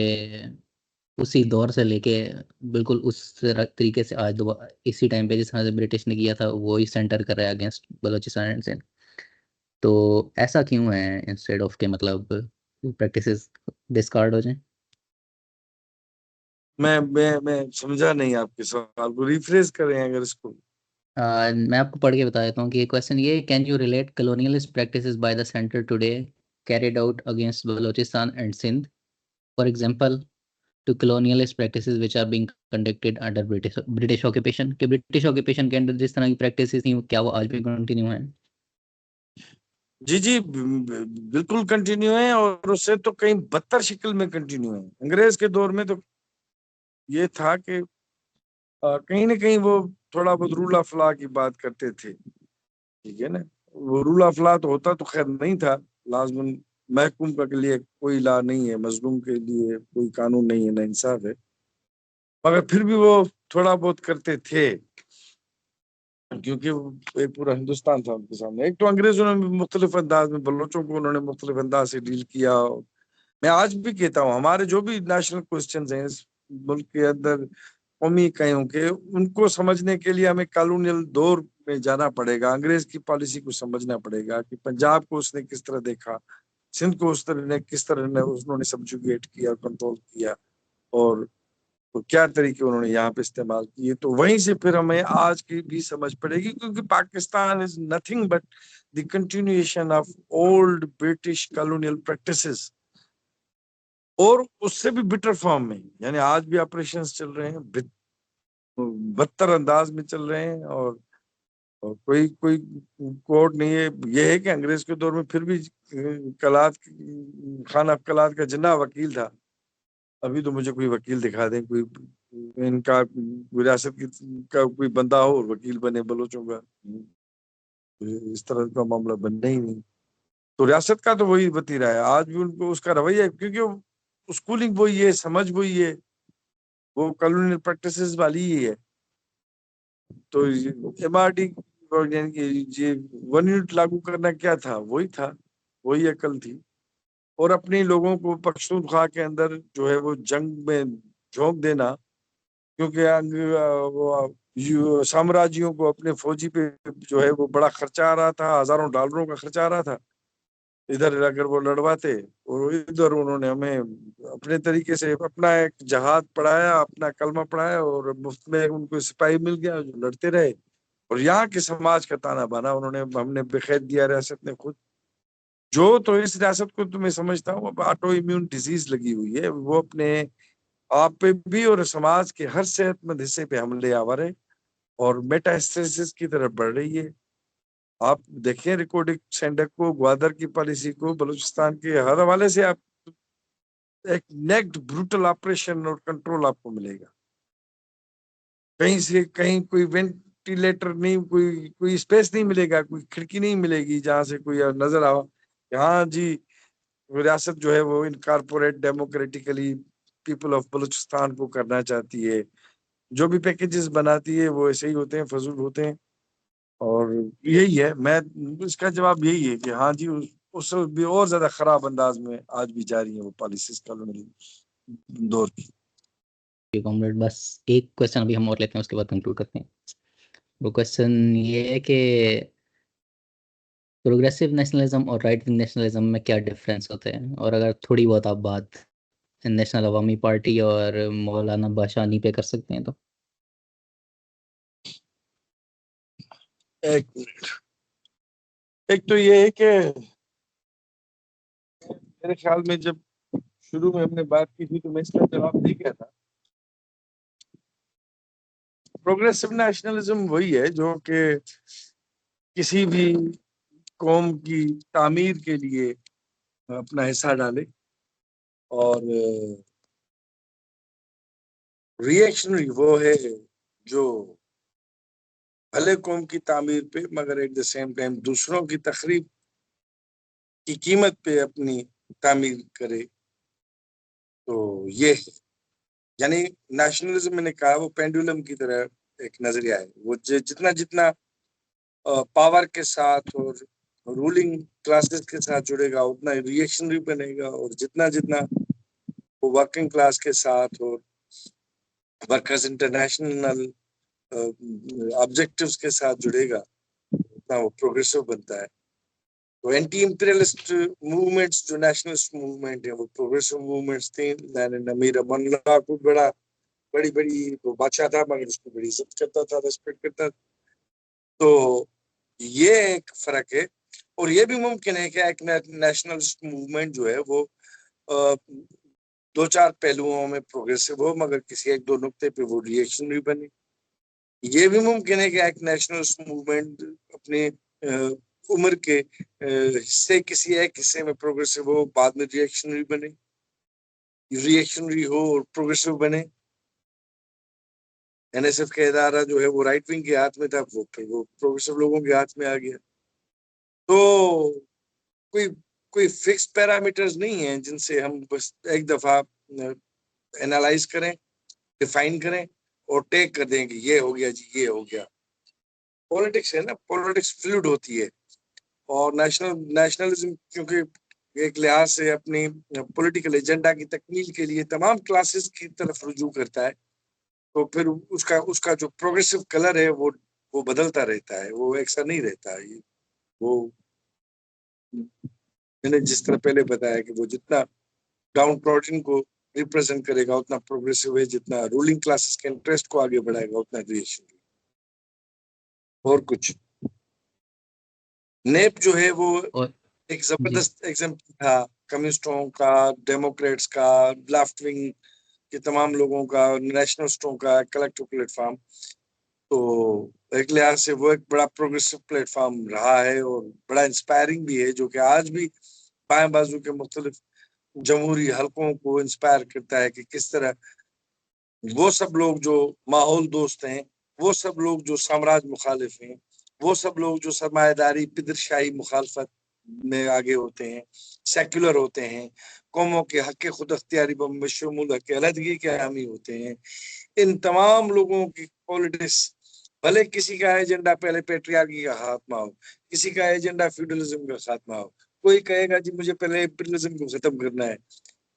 S1: اسی دور سے لے کے بالکل اس طریقے سے آج اسی ٹائم پہ جس طرح سے برٹش نے کیا تھا وہی سینٹر کر رہا ہے اگینسٹ بلوچستان اینڈ سندھ، تو ایسا کیوں ہے انسٹیڈ آف کہ مطلب پریکٹسز ڈسکارڈ ہو جائیں؟
S2: میں سمجھا نہیں آپ کے سوال کو، ریفریز کریں اگر اس کو۔
S1: میں آپ کو پڑھ کے بتا دیتا ہوں کہ کوشچن یہ، can you relate colonialist practices by the centre today carried out against Balochistan and Sindh, for example to colonialist practices which are being conducted under British occupation، کہ برٹش آکوپیشن کے اندر جس طرح کی پریکٹسز تھیں کیا وہ آج بھی کنٹینیو ہیں؟
S2: جی بالکل کنٹینیو ہے، اور اس سے تو کہیں بدتر شکل میں کنٹینیو ہے۔ انگریز کے دور میں تو یہ تھا کہ کہیں نہ کہیں وہ تھوڑا بہت رول آف لا کی بات کرتے تھے، ٹھیک ہے نا، وہ رول آف لا تو ہوتا تو خیر نہیں تھا، لازماً محکوم کے لیے کوئی لا نہیں ہے، مظلوم کے لیے کوئی قانون نہیں ہے، نا انصاف ہے، مگر پھر بھی وہ تھوڑا بہت کرتے تھے کیونکہ ایک پورا ہندوستان تھا ان کے سامنے۔ ایک تو انگریزوں نے مختلف انداز میں بلوچوں کو انہوں نے مختلف انداز سے ڈیل کیا۔ میں آج بھی کہتا ہوں ہمارے جو بھی نیشنل کوسچنز ہیں اس ملک کے اندر قومی اکائیوں کے، ان کو سمجھنے کے لیے ہمیں کالونیل دور میں جانا پڑے گا، انگریز کی پالیسی کو سمجھنا پڑے گا کہ پنجاب کو اس نے کس طرح دیکھا، سندھ کو اس طرح نے کس طرح انہوں نے سبجوگیٹ کیا، کنٹرول کیا، اور کیا طریقے انہوں نے یہاں پہ استعمال کیے، تو وہیں سے پھر ہمیں آج کی بھی سمجھ پڑے گی، کیونکہ Pakistan is nothing but the continuation of old British colonial practices, اور اس سے بھی بٹر فارم میں، یعنی آج بھی آپریشنز چل رہے ہیں، بدتر انداز میں چل رہے ہیں، اور کوئی کوڈ نہیں ہے۔ یہ ہے کہ انگریز کے دور میں پھر بھی خان افقلات کا جناح وکیل تھا، ابھی تو مجھے کوئی وکیل دکھا دیں، کوئی ان کا ریاست کا کوئی بندہ ہو اور وکیل بنے بلوچوں کا، اس طرح کا معاملہ بننا ہی نہیں۔ تو ریاست کا تو وہی وتیرا ہے، آج بھی ان کو اس کا رویہ ہے، کیونکہ اسکولنگ وہی ہے، سمجھ وہی ہے، وہ کالونیل پریکٹسز والی ہی ہے. تو ایم آر ڈی یعنی کہ یہ 1 یونٹ لاگو کرنا کیا تھا؟ وہی تھا، وہی عقل تھی. اور اپنی لوگوں کو پختونخوا کے اندر جو ہے وہ جنگ میں جھونک دینا، کیونکہ سامراجیوں کو اپنے فوجی پہ جو ہے وہ بڑا خرچہ آ رہا تھا، ہزاروں ڈالروں کا خرچہ آ رہا تھا. ادھر اگر وہ لڑواتے اور ادھر انہوں نے ہمیں اپنے طریقے سے اپنا ایک جہاد پڑھایا، اپنا کلمہ پڑھایا، اور مفت میں ان کو سپاہی مل گیا جو لڑتے رہے. اور یہاں کے سماج کا تانا بانا انہوں نے ہم نے بخیر دیا ریاست نے خود. جو تو اس ریاست کو تو میں سمجھتا ہوں اب آٹو امیون ڈیزیز لگی ہوئی ہے، وہ اپنے آپ پہ بھی اور سماج کے ہر صحت مند حصے پہ حملے آور ہے اور میٹاسٹیسس کی طرف بڑھ رہی ہے. آپ دیکھیں ریکارڈنگ سینٹر کو، گوادر کی پالیسی کو، بلوچستان کے ہر حوالے سے آپ ایک نیکڈ بروٹل آپریشن اور کنٹرول آپ کو ملے گا. کہیں سے کہیں کوئی وینٹیلیٹر نہیں، کوئی اسپیس نہیں ملے گا، کوئی کھڑکی نہیں ملے گی جہاں سے کوئی نظر آؤ. یہاں جی ریاست جو ہے وہ انکارپوریٹ ڈیموکریٹیکلی پیپل آف بلوچستان کو کرنا چاہتی ہے. جو بھی پیکیجز بناتی ہے وہ ایسے ہی ہوتے ہیں، فضول ہوتے ہیں. اور یہی ہے، میں اس کا جواب یہی ہے کہ ہاں جی اس بھی اور زیادہ خراب انداز میں آج بھی جاری ہیں وہ پالیسیز کالونیل دور کی.
S1: کامریڈ بس ایک کوشچن ابھی ہم اور لیتے ہیں، اس کے بعد کنکلوڈ کرتے ہیں. وہ کوشچن یہ ہے کہ پروگریسو نیشنلزم اور رائٹ ونگ نیشنلزم میں کیا ڈفرینس ہوتے ہیں، اور اگر تھوڑی بہت آپ بات نیشنل عوامی پارٹی اور مولانا باشانی پہ کر سکتے ہیں تو.
S2: ایک تو یہ ہے کہ میرے خیال میں جب شروع میں ہم نے بات کی تھی تو میں اس کا جواب نہیں کہتا. پروگریسو نیشنلزم وہی ہے جو کہ کسی بھی قوم کی تعمیر کے لیے اپنا حصہ ڈالے، اور ری ایکشنری وہ ہے جو بھلے قوم کی تعمیر پہ مگر ایٹ دا سیم ٹائم دوسروں کی تخریب کی قیمت پہ اپنی تعمیر کرے. تو یہ ہے، یعنی نیشنلزم میں نے کہا وہ پینڈولم کی طرح ایک نظریہ ہے. وہ جتنا جتنا پاور کے ساتھ اور رولنگ کلاسز کے ساتھ جڑے گا اتنا ری ایکشنری بنے گا، اور جتنا جتنا وہ ورکنگ کلاس کے ساتھ اور ورکرز انٹرنیشنل آبجیکٹیوز کے ساتھ جڑے گا اتنا وہ پروگریسو بنتا ہے. تو اینٹی امپیریلسٹ موومنٹس جو نیشنلسٹ موومنٹ ہیں وہ پروگریسو موومنٹس تھیں. امیر امان اللہ کو بڑی وہ بادشاہ تھا مگر اس کو بڑی عزت کرتا تھا، ریسپیکٹ کرتا تھا. تو یہ ایک فرق ہے. اور یہ بھی ممکن ہے کہ ایک نیشنلسٹ موومنٹ جو ہے وہ 2-4 پہلوؤں میں پروگریسو ہو مگر کسی 1-2 نقطے پہ وہ ری ایکشنری بنے. یہ بھی ممکن ہے کہ ایک نیشنلسٹ موومنٹ اپنے عمر کے حصے کسی ایک حصے میں پروگریسو ہو، بعد میں ری ایکشنری بنے، ری ایکشنری ہو اور پروگریسو بنے. این ایس ایف کا ادارہ جو ہے وہ رائٹ ونگ کے ہاتھ میں تھا، وہ پروگریسو لوگوں کے ہاتھ میں آ گیا. تو کوئی فکس پیرامیٹرز نہیں ہیں جن سے ہم بس ایک دفعہ اینالائز کریں، ڈیفائن کریں اور ٹیک کر دیں کہ یہ ہو گیا جی، یہ ہو گیا. پولیٹکس ہے نا، پولیٹکس فلوئڈ ہوتی ہے. اور نیشنلزم کیونکہ ایک لحاظ سے اپنی پولیٹیکل ایجنڈا کی تکمیل کے لیے تمام کلاسز کی طرف رجوع کرتا ہے، تو پھر اس کا جو پروگریسو کلر ہے وہ بدلتا رہتا ہے، وہ ایک سا نہیں رہتا ہے. وہ میں نے جس طرح پہلے بتایا کہ وہ جتنا ڈاؤن ٹروڈن کو ریپرزینٹ کرے گا اتنا پروگریسو ہے، جتنا رولنگ کلاسز کے انٹرسٹ کو آگے بڑھائے گا اتنا ریشن. اور کچھ نیپ جو ہے وہ ایک زبردست ایگزامپل تھا کمیونسٹوں کا، ڈیموکریٹس کا، لیفٹ ونگ کے تمام لوگوں کا، نیشنلسٹوں کا کلیکٹیو پلیٹ فارم. تو ایک لحاظ سے وہ ایک بڑا پروگریسو پلیٹ فارم رہا ہے اور بڑا انسپائرنگ بھی ہے، جو کہ آج بھی بائیں بازو کے مختلف جمہوری حلقوں کو انسپائر کرتا ہے کہ کس طرح وہ سب لوگ جو ماحول دوست ہیں، وہ سب لوگ جو سامراج مخالف ہیں، وہ سب لوگ جو سرمایہ داری پدرشاہی مخالفت میں آگے ہوتے ہیں، سیکولر ہوتے ہیں، قوموں کے حق خود اختیاری بشمول حق علیحدگی کے حامی ہوتے ہیں. ان تمام لوگوں کی پولیٹکس، بھلے کسی کا ایجنڈا پہلے پیٹریارکی کا خاتمہ ہو، کسی کا ایجنڈا فیوڈلزم کا خاتمہ ہو، کوئی کہے گا جی مجھے پہلے امپیریلزم کو ختم کرنا ہے،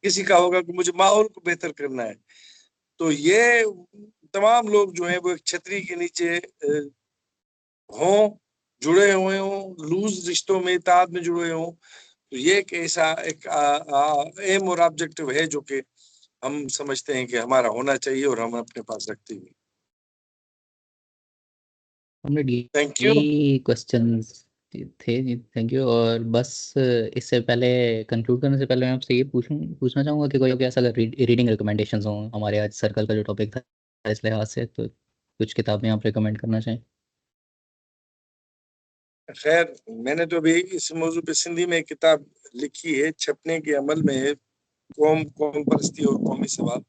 S2: کسی کا ہوگا کہ مجھے ماحول کو بہتر کرنا ہے. تو یہ تمام لوگ جو ہیں وہ ایک چھتری کے نیچے ہوں، جڑے ہوئے ہوں، لوز رشتوں میں اتحاد میں جڑے ہوں. تو یہ ایک ایسا ایک ایم اور آبجیکٹو ہے جو کہ ہم سمجھتے ہیں کہ ہمارا ہونا چاہیے اور ہم اپنے پاس رکھتے ہیں. Thank you.
S1: یہی کوشچنز تھے جی، تھینک یو. اور بس اس سے پہلے کنکلوڈ کرنے سے پہلے میں آپ سے یہ پوچھنا چاہوں گا کہ کوئی ایسا اگر ریڈنگ ریکمنڈیشنز ہوں ہمارے آج سرکل کا جو ٹاپک تھا اس لحاظ سے، تو کچھ کتابیں آپ ریکمینڈ کرنا چاہیں.
S2: خیر، میں نے تو ابھی اس موضوع پہ سندھی میں کتاب لکھی ہے، چھپنے کے عمل میں ہے، قوم پرستی اور قومی سوال.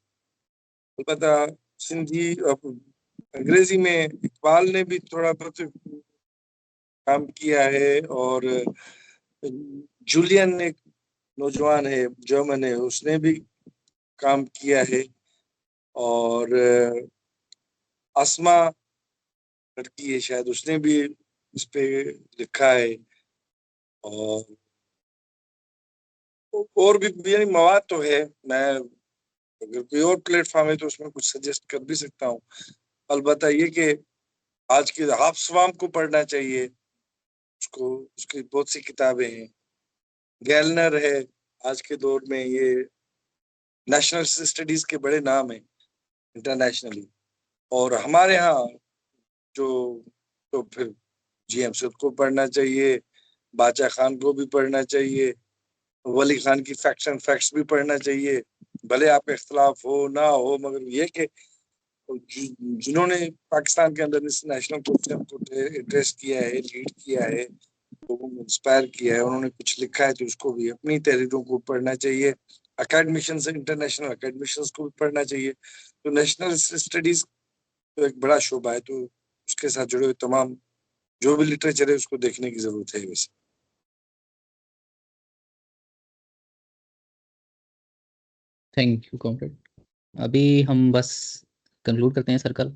S2: البتہ سندھی انگریزی میں اقبال نے بھی تھوڑا بہت کام کیا ہے، اور جولین ایک نوجوان ہے، جرمن ہے، اس نے بھی کام کیا ہے، اور اسما لڑکی ہے شاید، اس نے بھی اس پہ لکھا ہے. اور بھی یعنی مواد تو ہے، میں اگر کوئی اور پلیٹ فارم ہے تو اس میں کچھ سجیسٹ کر بھی سکتا ہوں. البتہ یہ کہ آج کی ہاف سوام کو پڑھنا چاہیے، اس کی بہت سی کتابیں ہیں. گیلنر ہے، آج کے دور میں یہ نیشنل اسٹڈیز کے بڑے نام ہیں انٹرنیشنلی. اور ہمارے ہاں جو تو پھر جی ایم سود کو پڑھنا چاہیے، باچا خان کو بھی پڑھنا چاہیے، ولی خان کی فیکٹس اینڈ فیکٹس بھی پڑھنا چاہیے. بھلے آپ کا اختلاف ہو نہ ہو، مگر یہ کہ جنہوں نے پاکستان کے اندر اس نیشنل کوشچن کو ایڈریس کیا ہے، لیڈ کیا ہے، لوگوں کو انسپائر کیا ہے، انہوں نے کچھ لکھا ہے تو اس کو بھی اپنی تحریروں کو پڑھنا چاہیے. اکیڈمیشنز، انٹرنیشنل اکیڈمیشنز کو بھی پڑھنا چاہیے. تو نیشنل اسٹڈیز تو ایک بڑا شعبہ ہے، تو اس کے ساتھ جڑے ہوئے تمام جو بھی لٹریچر ہے اس کو دیکھنے کی ضرورت ہے. ویسے
S1: تھینک یو کامریڈ. ابھی ہم بس کنکلوڈ کرتے ہیں سرکل.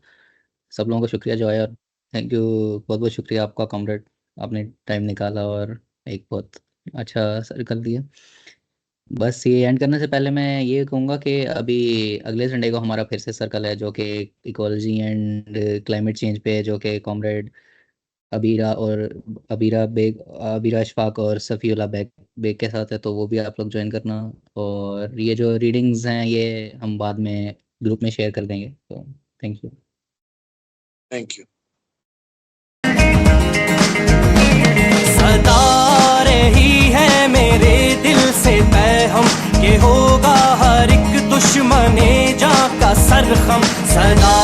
S1: سب لوگوں کو شکریہ جو آیا، اور تھینک یو، بہت بہت شکریہ آپ کا کامریڈ، آپ نے ٹائم نکالا اور ایک بہت اچھا سرکل دیا. بس یہ اینڈ کرنے سے پہلے میں یہ کہوں گا کہ ابھی اگلے سنڈے کو ہمارا پھر سے سرکل ہے جو کہ ایکولوجی اینڈ کلائمیٹ چینج پہ، جو کہ کامریڈ ابیرا اور ابیرا اشفاق اور صفی اللہ بیگ کے ساتھ ہے، تو وہ بھی آپ لوگ جوائن کرنا. اور یہ جو ریڈنگز ہیں یہ ہم بعد میں گروپ میں شیئر کر دیں گے. تو تھینک یو.
S2: Thank you.
S3: صدا رہی ہے میرے دل سے پیغام کہ ہوگا ہر ایک دشمن جاں کا سرخم. صدا